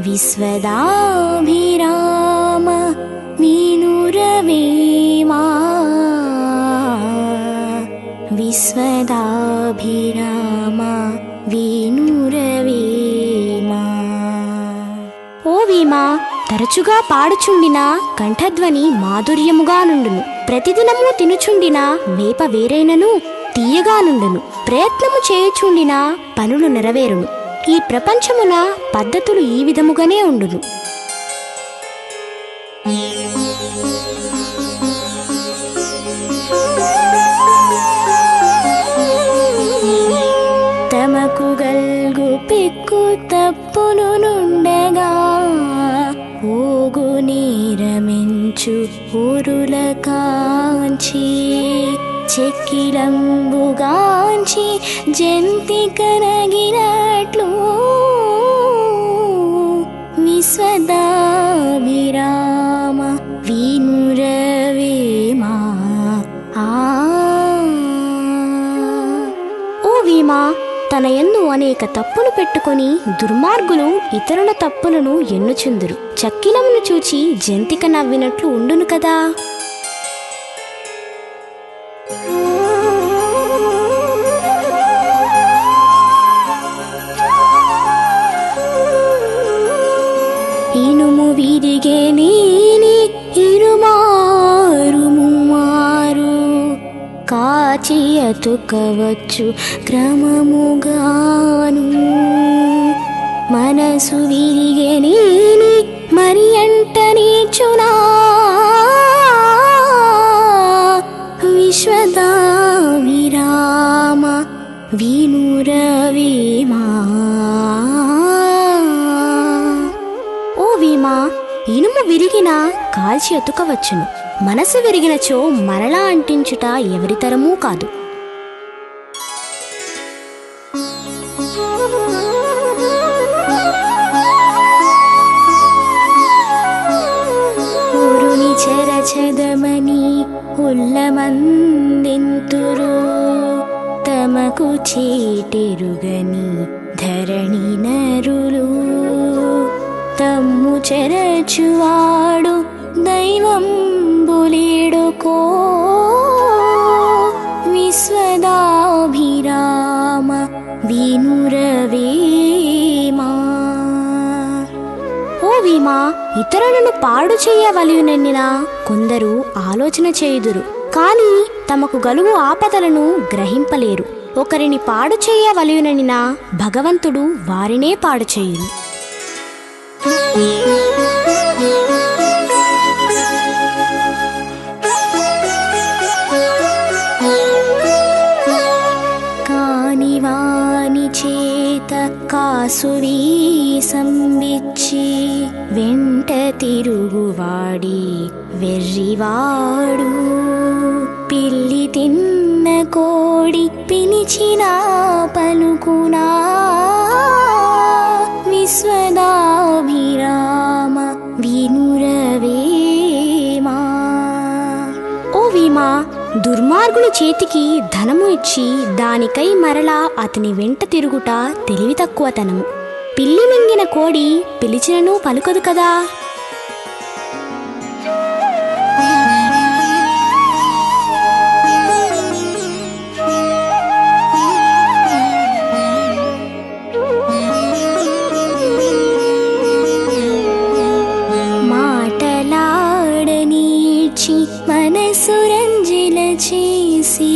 విశ్వదాభిరామ వినురవేమా విశ్వదాభిరామ వినురవేమా. ఓ వీమా, తరచుగా పాడుచుండిన కంఠధ్వని మాధుర్యముగా నుండును. ప్రతిదినము తినుచుండిన వేప వేరైనను తీయగా నుండును. ప్రయత్నము చేయుచుండిన పనులు నెరవేరును. ఈ ప్రపంచమున పద్ధతులు ఈ విధముగానే ఉండును. తమకు గల్గు పెక్కు తప్పులు నుండగా ఓగు నీరమించు ఊరుల కాంచి చెక్కిలంబుగాంచి జంతి కనగినట్లు విశ్వదాభిరామ వినురవేమా. ఓ వీమా, తన యందు అనేక తప్పులు పెట్టుకొని దుర్మార్గులు ఇతరుల తప్పులను ఎన్నుచుందురు. చక్కిలమును చూచి జంతిక నవ్వినట్లు ఉండును కదా. ఇనుము విరిగే నీని ఇరుమారు ముమ్మారు కాచి అతుకవచ్చు క్రమముగాను మనసు విరిగే నీని మరి అంట నీచునా విశ్వదాభిరామ వినురవేమా. ఓ వీమా, ఇనుము విరిగినా కాల్చి అతుకవచ్చును. మనసు విరిగినచో మరలా అంటించుట ఎవరితరమూ కాదు. ఊరుని చెరచదమని ఉల్లమందెంతురు తమకు చీటెరుగని ధరణి నరులు తమ్ము చెరచువాడు దైవం బులేడుకో విశ్వదాభిరామ వినురవేమా. ఓ వీమా, ఇతరులను పాడు చేయవలయునెన్నినా కొందరు ఆలోచన చేయుదురు, కాని తమకు గలుగు ఆపదలను గ్రహింపలేరు. ఒకరిని పాడు చేయవలయునెన్నినా భగవంతుడు వారినే పాడు చేయును. కాని వాని చేత కాసువీ సంబిచ్చి వెంట తిరుగువాడి వెర్రివాడు పిల్లి తిన్న కోడి పిలిచిన పలుకునా విశ్వదాభిరామ వినురవేమా. ఓ వీమా, దుర్మార్గుల చేతికి ధనము ఇచ్చి దానికై మరలా అతని వెంట తిరుగుట తెలివి తక్కువతనము. పిల్లి మింగిన కోడి పిలిచినను పలుకదు కదా. మాటలాడనీచి మనసు రంజిల చేసి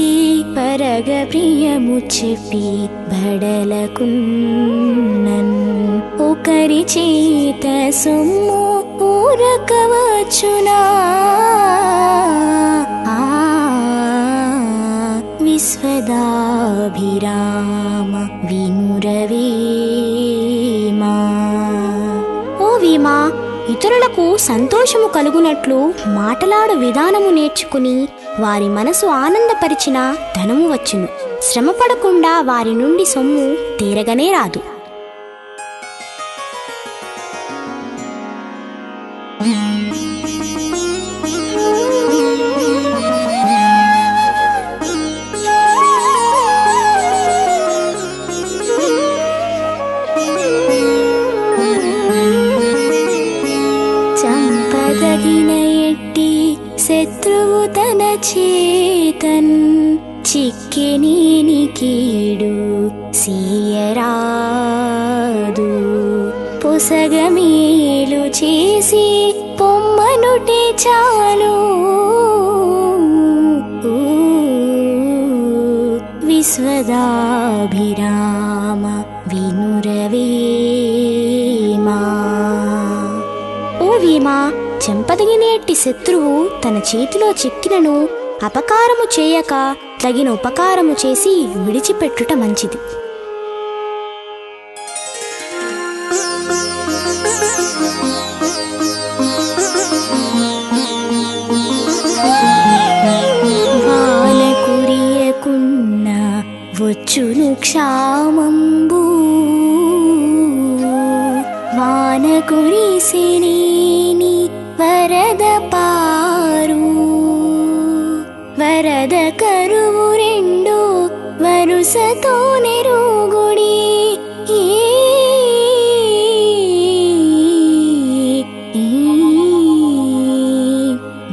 పరగ ప్రియము చెప్పి బడలకున్నన్ ఒకరి చేత సొమ్ము ఊరకవచ్చునా విశ్వదాభిరామ వినురవేమా. ఓ వీమా, ఇతరులకు సంతోష సంతోషము కలుగునట్లు మాటలాడు విధానము నేర్చుకుని వారి మనసు ఆనందపరిచిన ధనము వచ్చును. శ్రమపడకుండా వారి నుండి సొమ్ము తీరగనే రాదు. చంపదగిన ఎట్టి శత్రువు తన చేతన్ చిక్కెనేని కీడు సీయరాదు. పొసగమేలు చేసి పొమ్మనుటే చాలు. విశ్వదాభిరామ వినురవేమా. ఓ వీమా, చెంపదగినేటి శత్రువు తన చేతిలో చిక్కినను అపకారము చేయక తగిన ఉపకారము చేసి విడిచిపెట్టుట మంచిది. వాన కురియకున్న వచ్చును క్షామంబు. వాన కురిసినేని వరద పారు. వరద కరువు రెండు వరుసతో నెరుగుడి.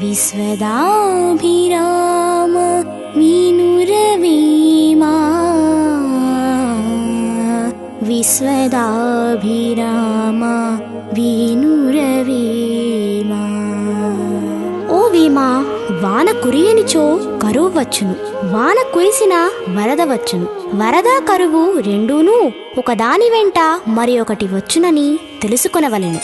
విశ్వదాభిరామ వినురవేమా. విశ్వదాభిరామ వినురవేమా. ఓ వీమా, వాన కురియనిచో కరువు వచ్చును, వాన కురిసిన వరద వచ్చును. వరద కరువు రెండూనూ ఒకదాని వెంట మరి ఒకటి వచ్చునని తెలుసుకొనవలెను.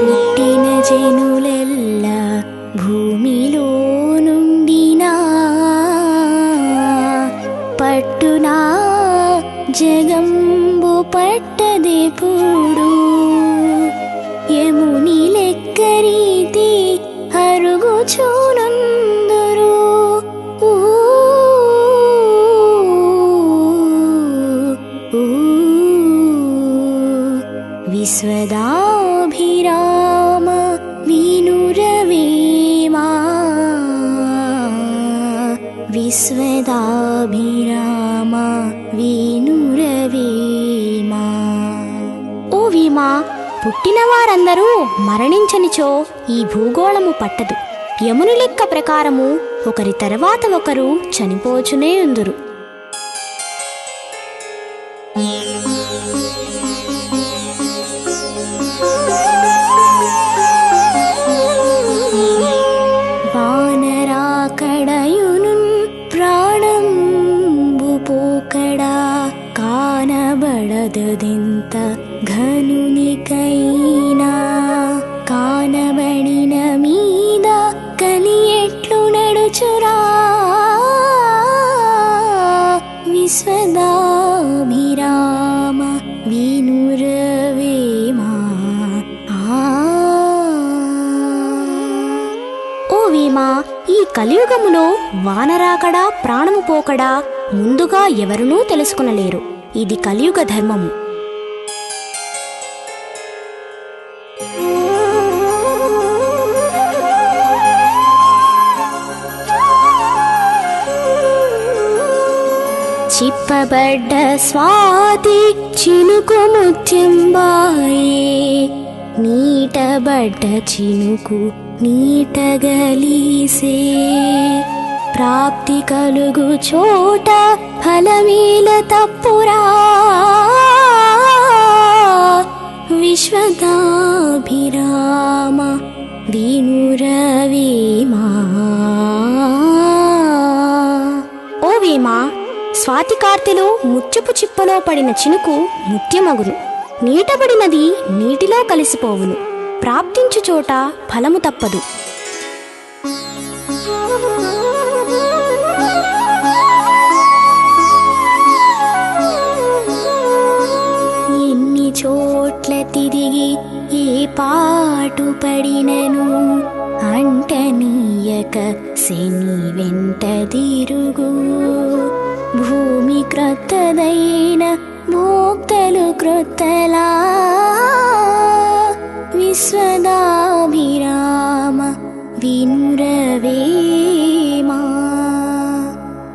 పుట్టిన జనులెల్ల భూమిలో నుండినా పట్టునా జగంబు పట్టదెప్పుడు. యముని లెక్క రీతి అరుగుచునందురు. విశ్వదాభిరామ వినురవేమా. విశ్వదాభిరామ వినురవేమా. ఓ వీమా, పుట్టిన వారందరూ మరణించనిచో ఈ భూగోళము పట్టదు. యముని లెక్క ప్రకారము ఒకరి తర్వాత ఒకరు చనిపోచునే ఉందురు. వానరాకడయునున్ ప్రాణంబు పోకడా కానబడదెంత ఘనునికైనా. కానబడిన మీద కలి ఎట్లు నడుచురా. విశ్వదాభిరామ వినురవేమా. ఓ వీమా, ఈ కలియుగములో వానరాకడా ప్రాణము పోకడా ముందుగా ఎవరునూ తెలుసుకునలేరు. ఇది కలియుగ ధర్మము. చిప్పబడ్డ స్వాతి చినుకు ముత్యంబాయే. నీటబడ్డ చినుకు నీటగలీసే. ప్రాప్తి కలుగు చోట ఫలమేల తప్పురా. విశ్వదాభిరామ వినురవేమా. ఓ వీమా, స్వాతి కార్తెలో ముత్యపు చిప్పలో పడిన చినుకు ముత్యమగును. నీటబడినది నీటిలో కలిసిపోవును. ప్రాప్తించు చోట ఫలము తప్పదు. పడినను అంటనీయక శని వెంట తిరుగు. భూమి క్రొత్తదైన భోక్తలు క్రొత్తలా విశ్వదాభిరామ వినురవేమా.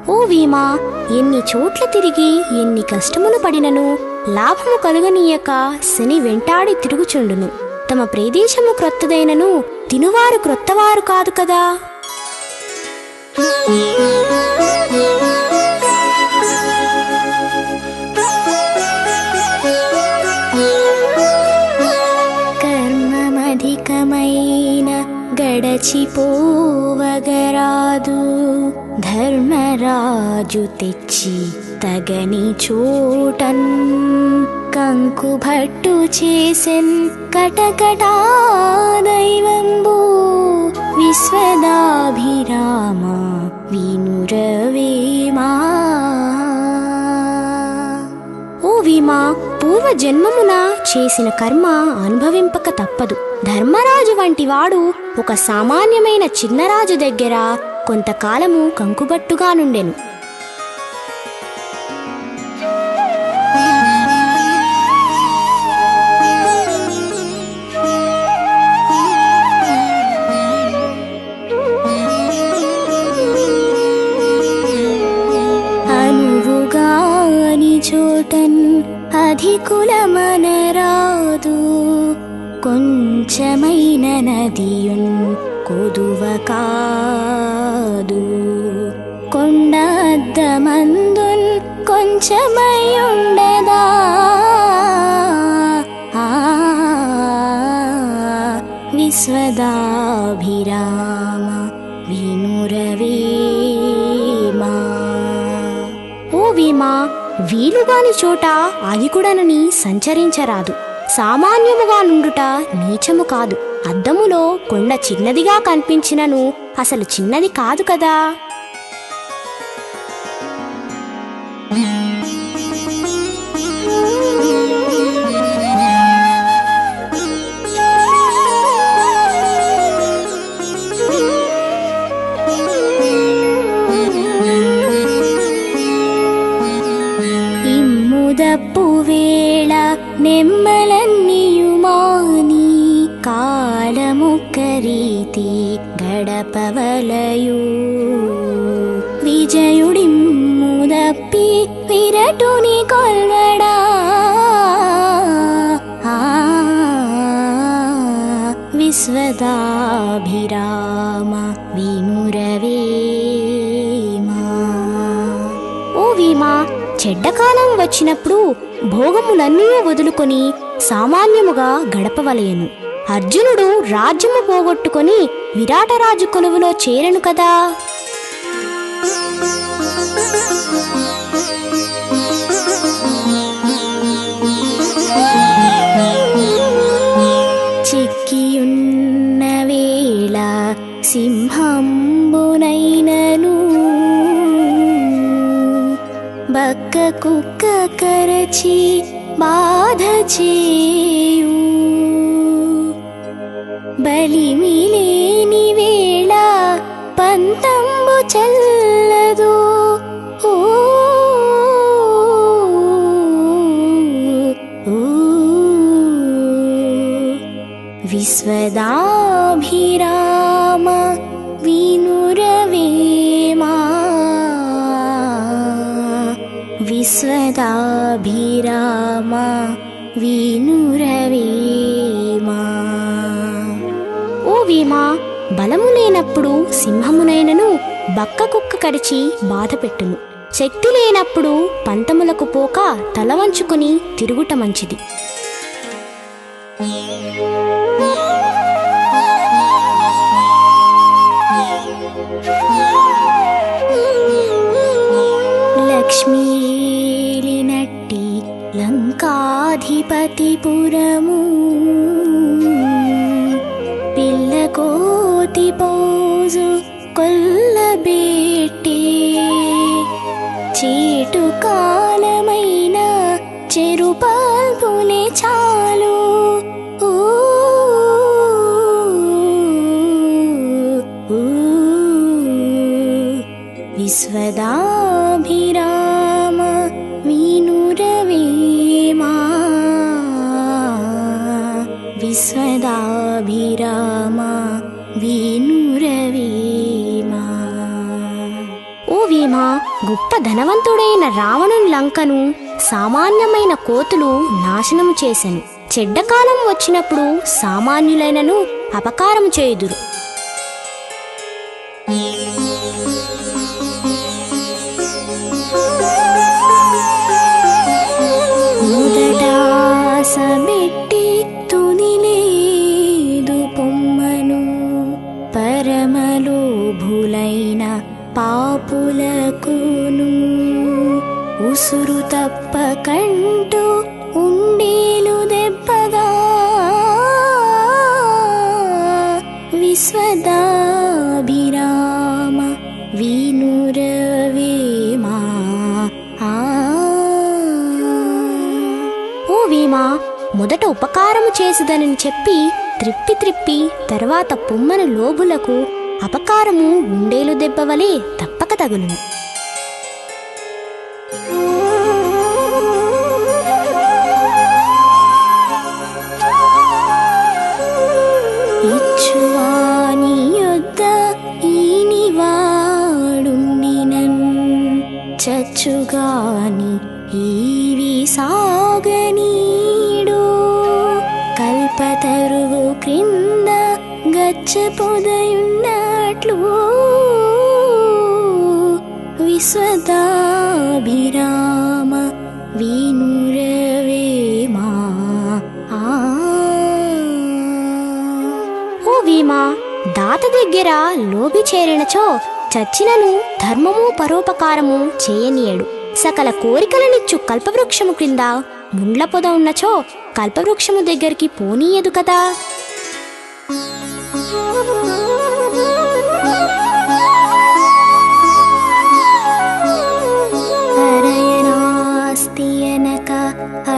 ఓ వీమా, ఎన్ని చోట్ల తిరిగి ఎన్ని కష్టములు పడినను లాభము కలుగనీయక శని వెంటాడి తిరుగుచుండును. తమ ప్రదేశము క్రొత్తదైనను తినువారు క్రొత్తవారు కాదు కదా. కర్మమధికమైన గడచిపోవగరాదు. ధర్మరాజు తెచ్చి తగని చోటన్ కంకుభట్టు చేసెన్ కటకటా దైవంబు. విశ్వదాభిరామ వినురవేమా. ఓ వీమా, పూర్వ జన్మమున చేసిన కర్మ అనుభవింపక తప్పదు. ధర్మరాజు వంటి వాడు ఒక సామాన్యమైన చిన్నరాజు దగ్గర కొంతకాలము కంకుబట్టుగా నుండెను. అనువుగాని చోటన్ అధికులమనరాదు. కొంచెమైన నదియున్ కొదువ కాదు. కొండ అద్దమందున్ కొంచెమయుండదా. విశ్వదాభిరామ వినురవేమా. ఓ వీమా, వీలుగాని చోట అధికుడనని సంచరించరాదు. సామాన్యముగా నుండుట నీచము కాదు. అద్దములో కొండ చిన్నదిగా కనిపించినను అసలు చిన్నది కాదు కదా. ఇమ్ముదప్పు వేళ నెమ్మలన్నీయుమాని కాలముక్కరీతి గడపవలయు. విజయుడిమ్ముదప్పి విరటుని కొల్వడా. విశ్వదాభిరామ వినురవేమా. ఓ వీమా, చెడ్డకాలం వచ్చినప్పుడు భోగములన్నీ వదులుకొని సామాన్యముగా గడపవలయను. అర్జునుడు రాజ్యము పోగొట్టుకొని విరాటరాజు కొలువులో చేరెను కదా. చిక్కియున్న వేళ సింహంబునైనను బక్క కుక్క కరచి బాధ చేయు. బలిమిలేని వేళ పంతంబు చల్లదు. ఓ విశ్వదాభిరామ వినురవేమా. విశ్వదాభిరామ వినురవేమా. ఓ వీమా, బలము లేనప్పుడు సింహమునైనను బక్క కుక్క కరిచి బాధ పెట్టును. శక్తి లేనప్పుడు పంతములకు పోక తల వంచుకొని తిరుగుట మంచిది. లక్ష్మీలినట్టి లంకాధిపతిపురము పిల్లకోతి పోజు కొల్లబెట్టే. చేటు కాలమైన చెరుపాల్పునే చాలు. ధనవంతుడైన రావణుని లంకను సామాన్యమైన కోతులు నాశనము చేసెను. చెడ్డకాలం వచ్చినప్పుడు సామాన్యులైనను అపకారము చేయుదురు. మొదటాసబెట్టి తునిలేదు పొమ్మను పరమలోభులైన పాపులకును ఉసురు తప్పకంటూ ఉండేలు దెబ్బగా విశ్వదాభిరామ వినురవేమా. ఓ వీమా, మొదట ఉపకారము చేసిదనని చెప్పి త్రిప్పి తర్వాత పొమ్మన లోబులకు అపకారము ఉండేలు దెబ్బవలే తప్పక తగులును. ఇచ్చువాని యొద్ద ఈనివాడుండినన్ చచ్చుగాని ఈవి సాగనీడు కల్పతరువు క్రింద గచ్చ పొదయున్నట్లు విశ్వదాభిరామ వినురవేమా. ఓ వీమా, దాత దగ్గర లోబి చేరినచో చచ్చినను ధర్మము పరోపకారము చేయనీయడు. సకల కోరికలనిచ్చు కల్పవృక్షము క్రింద ముండ్ల పొద ఉన్నచో కల్పవృక్షము దగ్గరికి పోనీయదు కదా. అరయనాస్తియనక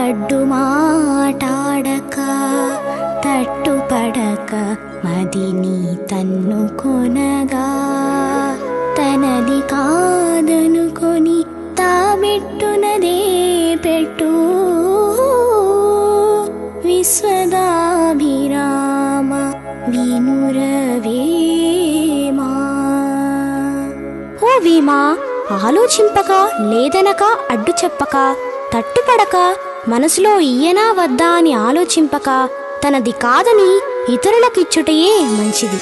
అడ్డు మాటాడక తట్టుపడక మదిని తన్ను కొనగా తనది కాదనుకొని తాబెట్టునదే పెట్టు విశ్వదాభిరామ వినురవేమా. ఓ వీమా, ఆలోచింపక లేదనక అడ్డు చెప్పక తట్టుపడక మనసులో ఇయ్యనా వద్దా అని ఆలోచింపక తనది కాదని ఇతరులకిచ్చుటయే మంచిది.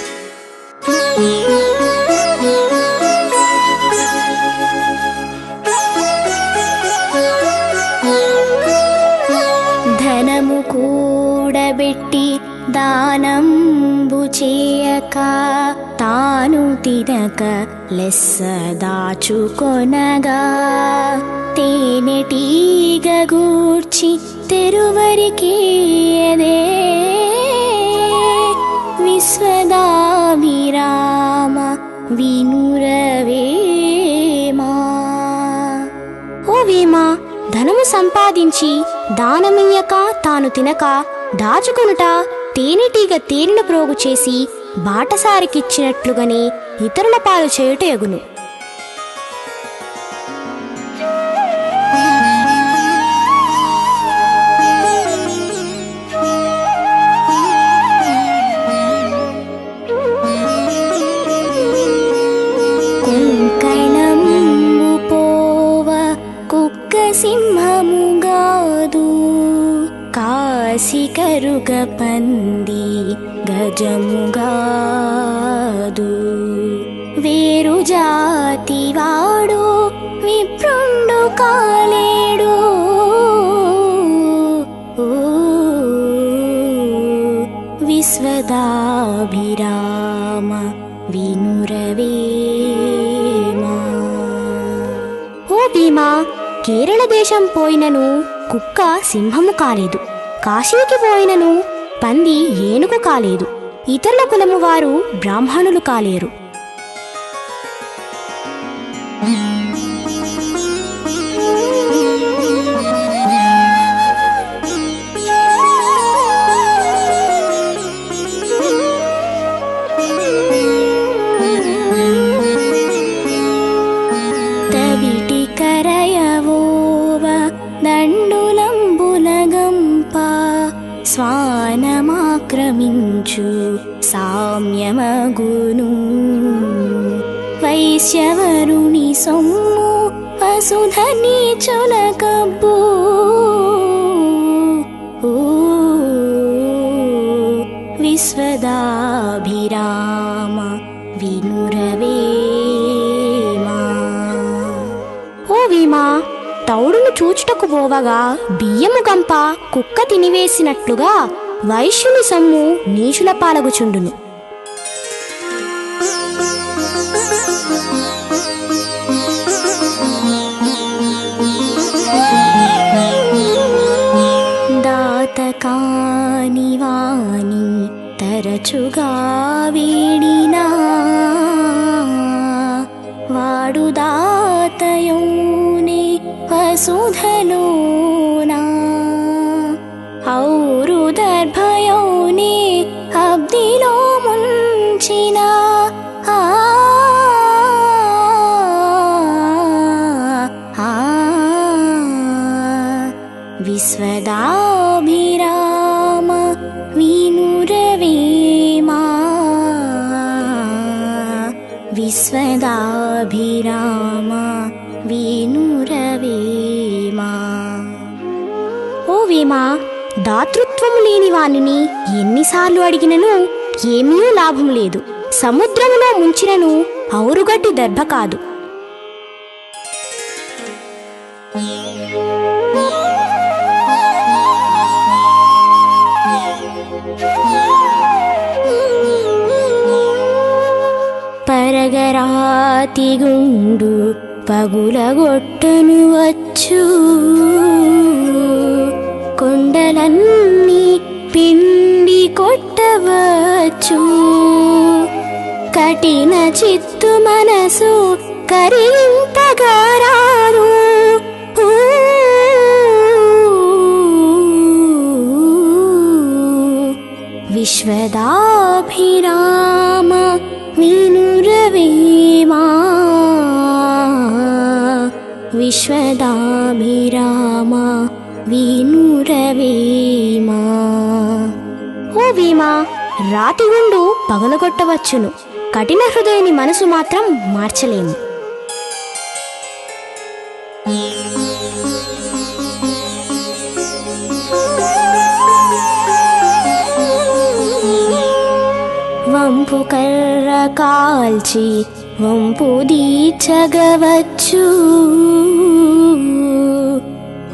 ధనము కూడబెట్టి దానంబు చేయక తాను తినక లెస్స దాచుకొనగా తేనెటీగ గూర్చి తెరువరికేయదే విశ్వదాభిరామ వినురవేమా. ఓ వీమా, ధనము సంపాదించి దానమియ్యక తాను తినక దాచుకొనుట తేనెటీగ తేనెల ప్రోగు చేసి బాటసారికిచ్చినట్లుగానే ఇతరుల పాలు చేయుట ఎగును. కుంకణము పోవ కుక్క సింహముగాదు కాశికరుగ పంది గజముగాదు వేరు జాతి వాడు విప్రుండు కాలేడు విశ్వదాభిరామ వినురవేమా. ఓ భీమా, కేరళ దేశం పోయినను కుక్క సింహము కాలేదు, కాశీకి పోయినను పంది ఏనుగు కాలేదు, ఇతరుల కులము వారు బ్రాహ్మణులు కాలేరు. స్వానమాక్రమించు సామ్యమగును వైశ్యవరుని సొమ్ము వసుధని చులకబ్బు విశ్వదాభిరామ వినురవేమా. ఓ వీమా, తౌడును చూచుటకు పోవగా బియ్యము గంప కుక్క తినివేసినట్లుగా వైశ్యుని సొమ్ము నీచుల పాలగుచుండును. దాతకాని వాణి తరచుగా వీడినా వాడు దాతయోనే వసుధలోనా ఔరు దర్భయోనే అబ్దిలో ముంచిన విశ్వదాభిరామ వినురవేమా. విశ్వదాభిరామ వినురవేమా. ఓ వీమా, దాతృత్వము లేని వానిని ఎన్నిసార్లు అడిగినను ఏమీ లాభం లేదు. సముద్రములో ముంచినను ఔరుగడ్డి దర్భ కాదు. పరగరాతి గుండు పగులగొట్టను వచ్చు కొండలన్నీ పిండి కొట్టవచ్చు కఠిన చిత్తు మనసు కరింపగరాదు విశ్వదాభిరామ వినురవేమా. విశ్వదాభిరామ వినురవేమా. ఓ వీమా, రాతిగుండు పగలగొట్టవచ్చును, కఠిన హృదయుని మనసు మాత్రం మార్చలేము. వంపు కర్ర కాల్చి వంపు దీచగవచ్చు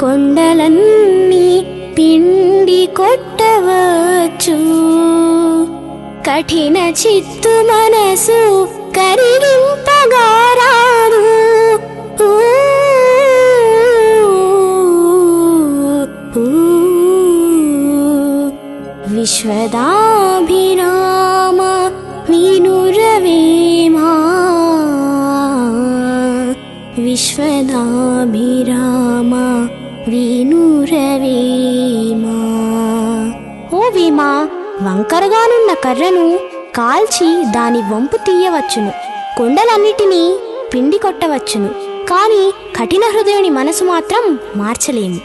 కొండలన్నీ పిండి కొట్టవచ్చు కఠిన చిత్తు మనసు కరిగింపగారాదు విశ్వదాభిరామ వినురవేమా. విశ్వదాభిరామ వినురవేమా. ఓ వీమా, వంకరగానున్న కర్రను కాల్చి దాని వంపు తీయవచ్చును, కొండలన్నిటినీ పిండి కొట్టవచ్చును, కాని కఠిన హృదయుని మనసు మాత్రం మార్చలేము.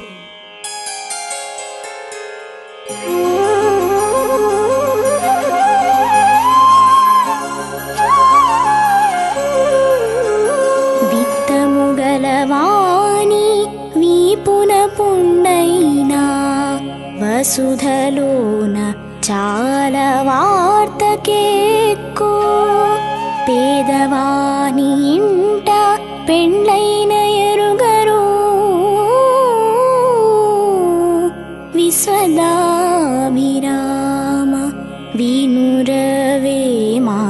విత్తముగలవాణి వీపున పుండైనా వసుధలోన చాలా వార్తకెక్కో పేదవాని ఇంట పెండ్లైన ఎరుగరు విశ్వదాభిరామ వినురవేమా.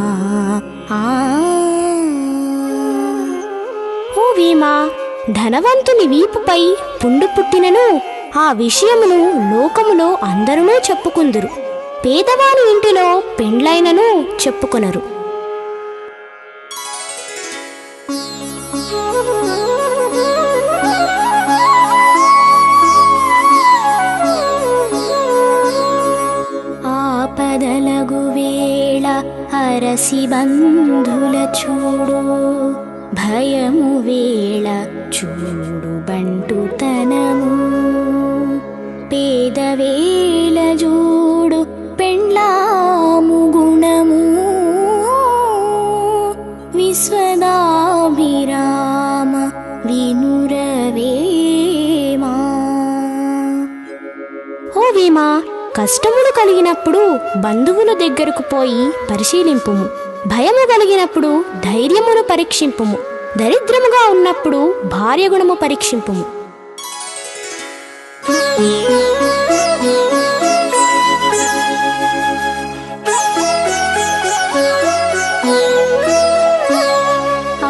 ఓ వీమా, ధనవంతుని వీపుపై పుండు పుట్టినను ఆ విషయమును లోకములో అందరూ చెప్పుకుందురు, పేదవాని ఇంటిలో పెండ్లైనను చెప్పుకొనరు. ఆపదలగు వేళ అరసి బంధుల చూడు భయము వేళ చూడు బంటుతనము పేదవేల చూడు పెండ్లాము గుణము విశ్వదాభిరామ విను వీమా, కష్టములు కలిగినప్పుడు బంధువుల దగ్గరకు పోయి పరిశీలింపుము. భయము కలిగినప్పుడు ధైర్యమును పరీక్షింపుము. దరిద్రముగా ఉన్నప్పుడు భార్య గుణము పరీక్షింపుము.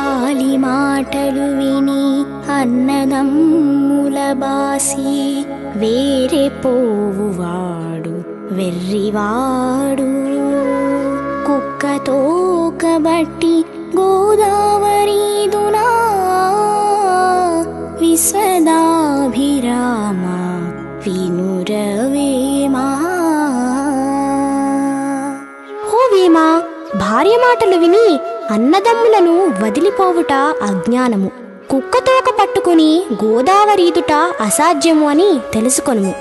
ఆలి మాటలు విని అన్నదమ్ముల బాసి వేరే పోవువాడు వెర్రివాడు. కుక్కతో కబట్టి గోదావరీదునా విశ్వదాభిరామ వినురవేమా. ఓ వీమా, భార్య మాటలు విని అన్నదమ్ములను వదిలిపోవుట అజ్ఞానము. కుక్కతోక పట్టుకుని గోదావరీదుట అసాధ్యము అని తెలుసుకొనుము.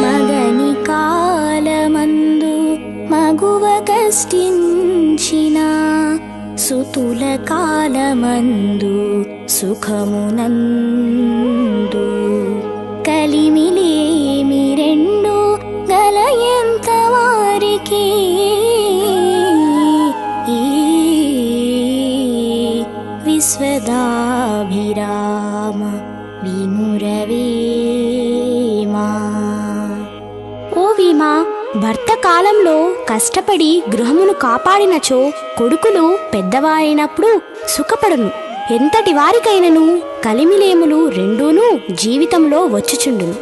మగని కాలమందు మగువ కష్టించిన సుతుల కాలమందు సుఖమునందు కలిమిలేమి రెండు గలయంత వారికి విశ్వదాభిరామ వినురవేమా. ఓ వీమా, భర్త కాలంలో కష్టపడి గృహమును కాపాడినచో కొడుకులు పెద్దవారైనప్పుడు సుఖపడును. ఎంతటి వారికైనను కలిమిలేములు రెండూనూ జీవితంలో వచ్చుచుండును.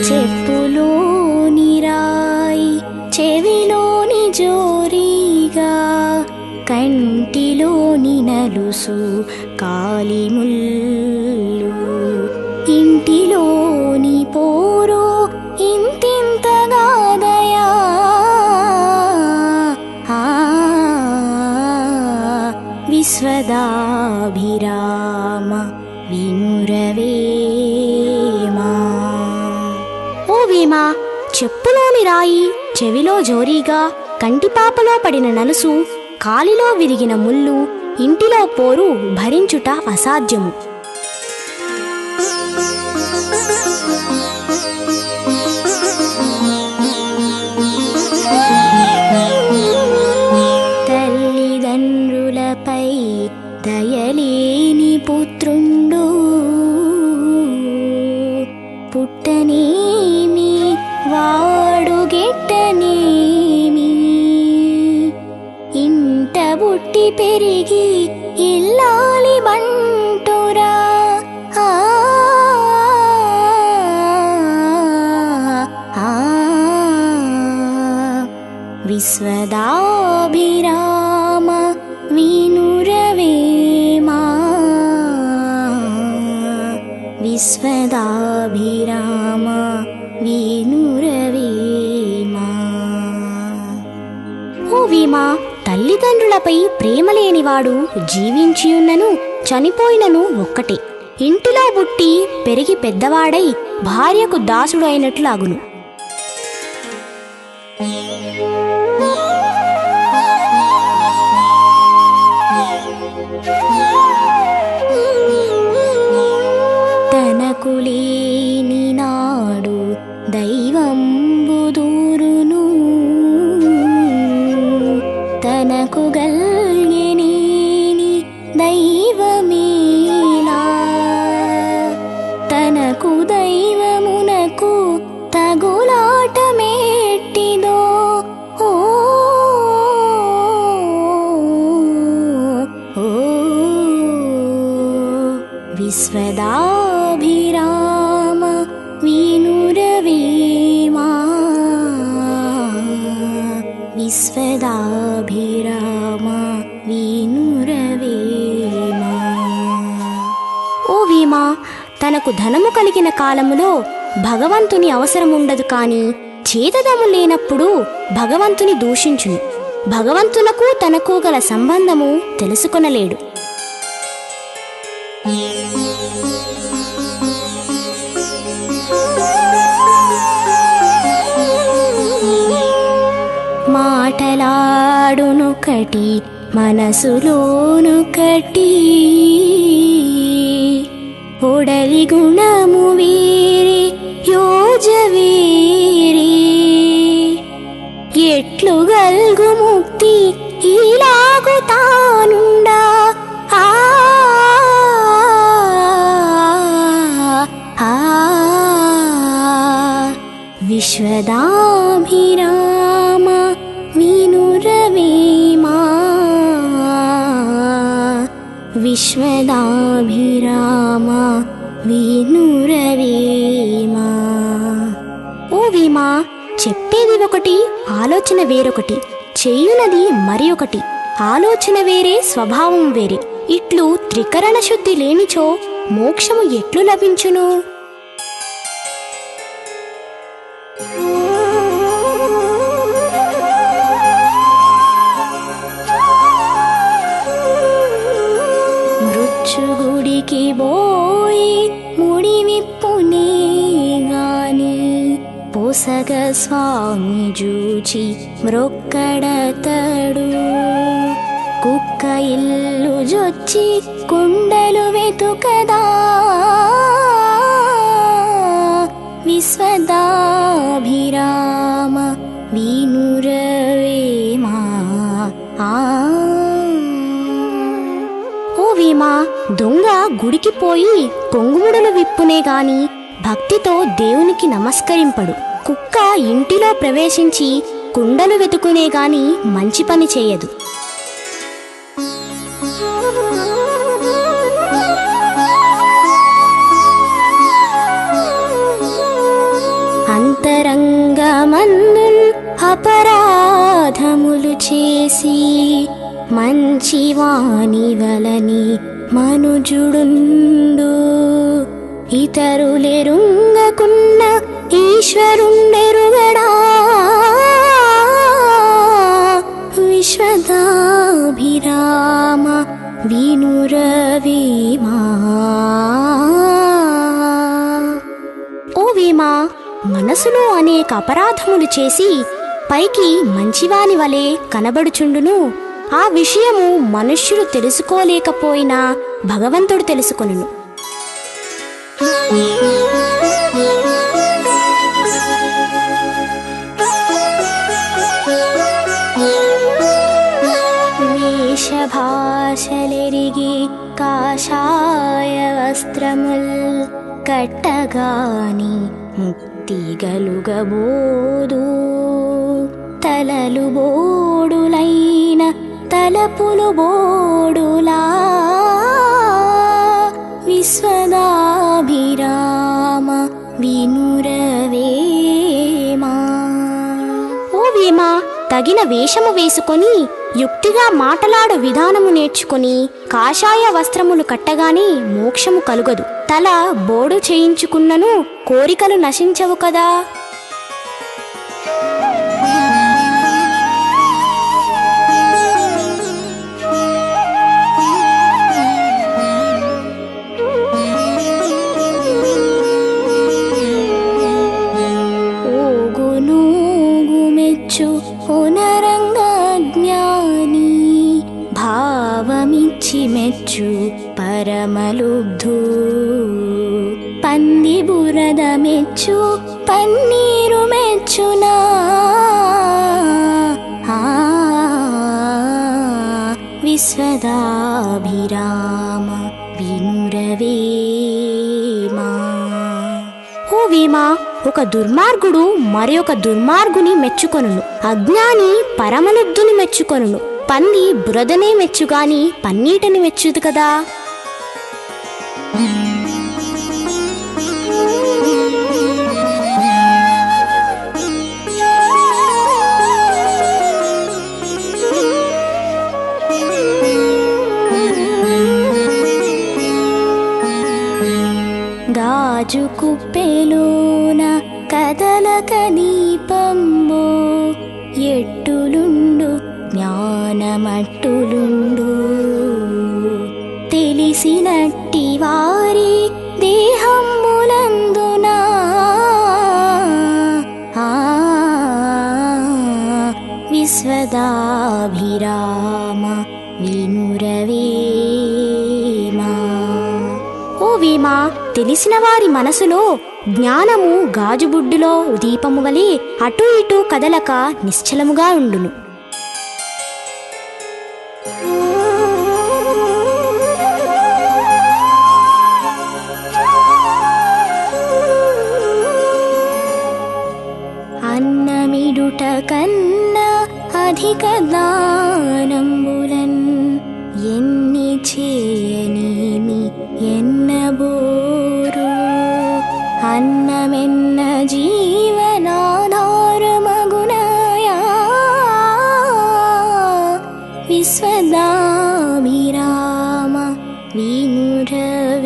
చెప్పులోని రాయి చెవిలోని జోరీగా కంటిలోని నలుసు కాలిముల్లు ఇంటిలోని పోరు ఇంతింతగాదయా. విశ్వదాభిరామ వినురవేమా. ఓ వీమా, చెప్పులోని రాయి చెవిలో జోరీగా, కంటిపాపలో పడిన నలుసు, కాలిలో విరిగిన ముళ్ళు, ఇంటిలో పోరు భరించుట అసాధ్యము. తల్లిదండ్రులపై దయలేని పుత్రుండు పుట్టనేమి వాడు గెట్టనేమి. ఇంట బుట్టి పెరిగి ఇల్లాలి బంటురా విశ్వదాభిరామ వినురవేమా. విశ్వదాభిరామ వినురవేమా. ఓ వీమా, తల్లిదండ్రులపై ప్రేమ లేనివాడు జీవించియున్నను చనిపోయినను ఒక్కటే. ఇంటిలో పుట్టి పెరిగి పెద్దవాడై భార్యకు దాసుడు అయినట్లు అగును. తనకు లేని నాడు దైవంబు దూరును తనకు గల్గెనేని దైవమేలా. తనకు దైవమునకు తగులాటమేట్టిదో ఓ విశ్వదాభిరామ వినురవేమా. విశ్వదాభిరామ వినురవేమా. ఓ వీమా, తనకు ధనము కలిగిన కాలములో భగవంతుని అవసరముండదు కాని చేతదము లేనప్పుడు భగవంతుని దూషించును. భగవంతునకు తనకు గల సంబంధము తెలుసుకొనలేడు. మాటలాడునొకటి మనసులోనొకటి, ఒడలి గుణము వేరే యోజవేరే, ఎట్లు గల్గు ముక్తి ఇలాగు తానుండా. విశ్వదాభిరామ వినురవేమా, విశ్వదాభిరామ వినురవేమా. ఓ వీమా, చెప్పేది ఒకటి ఆలోచన వేరొకటి, చేయునది మరి ఒకటి. ఆలోచన వేరే స్వభావం వేరే. ఇట్లు త్రికరణ శుద్ధి లేనిచో మోక్షము ఎట్లు లభించును? మృత్యుగుడికి బోయి ముడి విప్పునే గాని, పొసగ స్వామి జూచి మ్రొక్కడతడు. కుక్క ఇల్లు జొచ్చి కుండలు వెతుకదా, విశ్వదాభిరామ వినురవేమా. ఓ వీమా, దొంగ గుడికి పోయి కొంగుముడులు విప్పునే గాని భక్తితో దేవునికి నమస్కరింపడు. కుక్క ఇంటిలో ప్రవేశించి కుండలు వెతుకునే గాని మంచి పని చేయదు. అంతరంగమందున్ అపరాధములు చేసి, మంచివాని వలని మనుజుడుండు. ఇతరులెరుంగకున్న ఈశ్వరుండెరుగడా, విశ్వదాభిరామ వినురవేమా. ఓ వీమా, మనసులో అనేక అపరాధములు చేసి పైకి మంచివాని వలె కనబడుచుండును. ఆ విషయము మనుష్యులు తెలుసుకోలేకపోయినా భగవంతుడు తెలుసుకొనును. వేషభాషలెరిగి కాషాయ వస్త్రముల్ కట్టగాని ముక్తి గలుగబోదు. తలలు బోడులైన తలపులు బోడులా, విశ్వదాభిరామ వినురవేమా. ఓ వీమా, తగిన వేషము వేసుకొని యుక్తిగా మాటలాడు విధానము నేర్చుకొని కాషాయ వస్త్రములు కట్టగానే మోక్షము కలుగదు. తల బోడు చేయించుకున్నను కోరికలు నశించవు కదా. భావమిచ్చి మెచ్చు పరమలుబ్ధు, పంది బురద మెచ్చు పన్నీరు మెచ్చునా. విశ్వదాభిరామ వినురవేమా. ఓ వీమా, ఒక దుర్మార్గుడు మరి ఒక దుర్మార్గుని మెచ్చుకొనును. అజ్ఞాని పరమలుబ్ధుని మెచ్చుకొనును. పంది బురదనే మెచ్చుగాని పన్నీటని మెచ్చుదు కదా. గాజు కుప్పెలోన కదలక దీపంబో ఎట్టులుండు జ్ఞానమట్టులుండు తెలిసినట్టి వారి దేహంబులందునా విశ్వదాభిరామ వినురవేమా. ఓ వీమా, తెలిసిన వారి మనసులో జ్ఞానము గాజుబుడ్డులో దీపము వలె అటూ ఇటూ కదలక నిశ్చలముగా ఉండును. అన్నమిడుట కన్నా అధిక దానంబులన్ ఎన్ని చేయనేమి ఎన్నబోరు అన్నమెన్న జీవనాధారమగునయా విశ్వదాభిరామ వినురవేమా.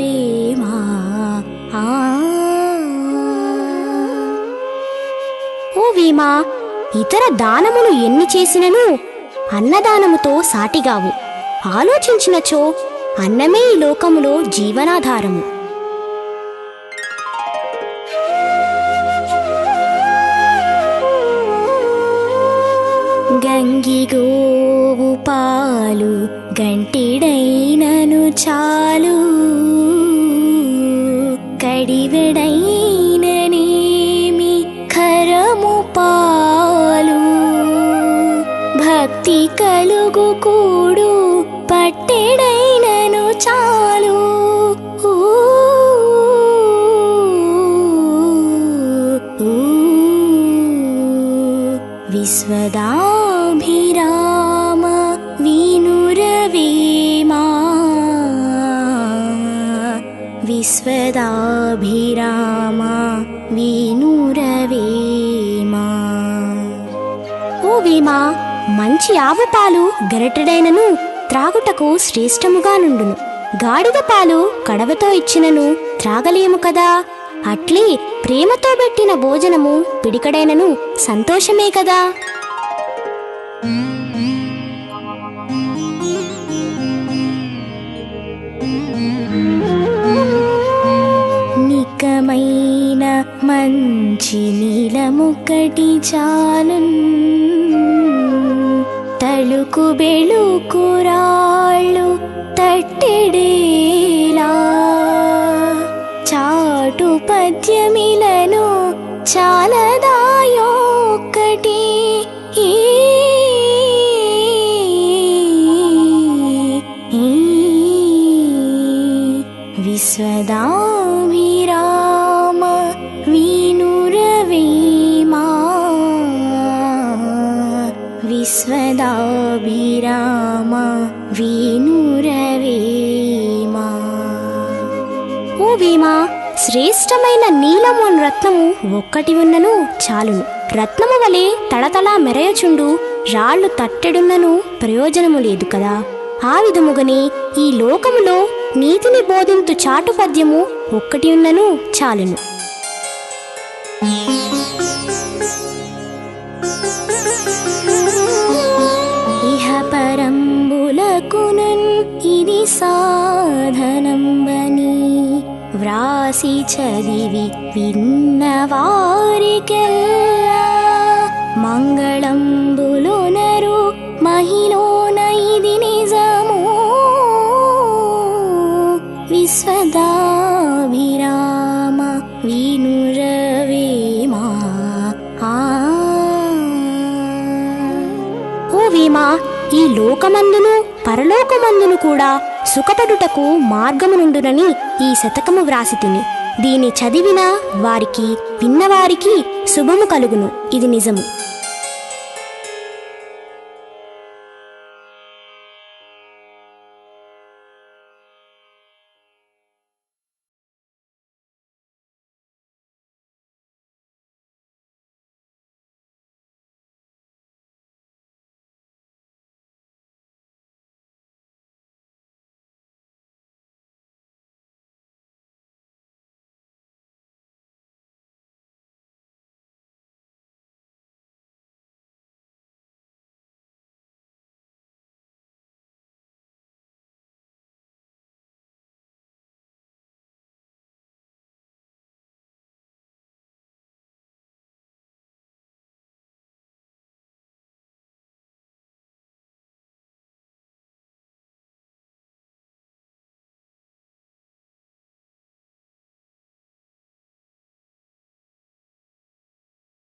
ఓ వీమా, ఇతర దానములు ఎన్ని చేసినను అన్నదానముతో సాటిగావు. ఆలోచించినచో అన్నమే ఈ లోకములో జీవనాధారము. గంగిగోవు పాలు గంటిడైనను చాలు కడివెడైననేమి ఖరము పాలు భక్తి కలుగు కూడు పట్టెడైనను చాలు విశ్వదాభిరామ వినురవేమా. విశ్వదాభిరామ వినురవేమా. ఓ వీమా, మంచి ఆవు పాలు గరిటెడైనను త్రాగుటకు శ్రేష్టముగా నుండును. గాడిద పాలు కడవతో ఇచ్చినను త్రాగలేము కదా. అట్లే ప్రేమతో పెట్టిన భోజనము పిడికడైనను సంతోషమే కదా. నికమైన మంచి నీలముక్కటి చాలున్ తళుకు బెళుకు రాళ్ళు తట్టెడేలా చాటు పద్యమిలను చాలదాయోక్కటి విశ్వదాభిరామ వినురవేమా. విశ్వదాభిరామ వినురవేమా. ఓ వీమా, శ్రేష్టమైన నీలము అను రత్నము ఒక్కటి ఉన్నను చాలును. రత్నము వలె తళతళా మెరయచుండు రాళ్ళు తట్టెడున్నను ప్రయోజనము లేదు కదా. ఆ విధముగనే ఈ లోకములో నీతిని బోధింతు చాటు పద్యము ఒక్కటి ఉన్నను చాలును. ఇహ పరంబులకునన్ ఇది సాధనంబని వ్రాసి చదివి విన్నవారికెల్లా మంగళంబులునరు మహిళోన ఇది నిజము విశ్వదాభిరామ వినురవేమా. ఓ వీమా, ఈ లోకమందును పరలోకమందును కూడా సుఖపడుటకు మార్గమునుండునని ఈ శతకము వ్రాసి తిని. దీని చదివిన వారికి విన్నవారికి శుభము కలుగును. ఇది నిజము.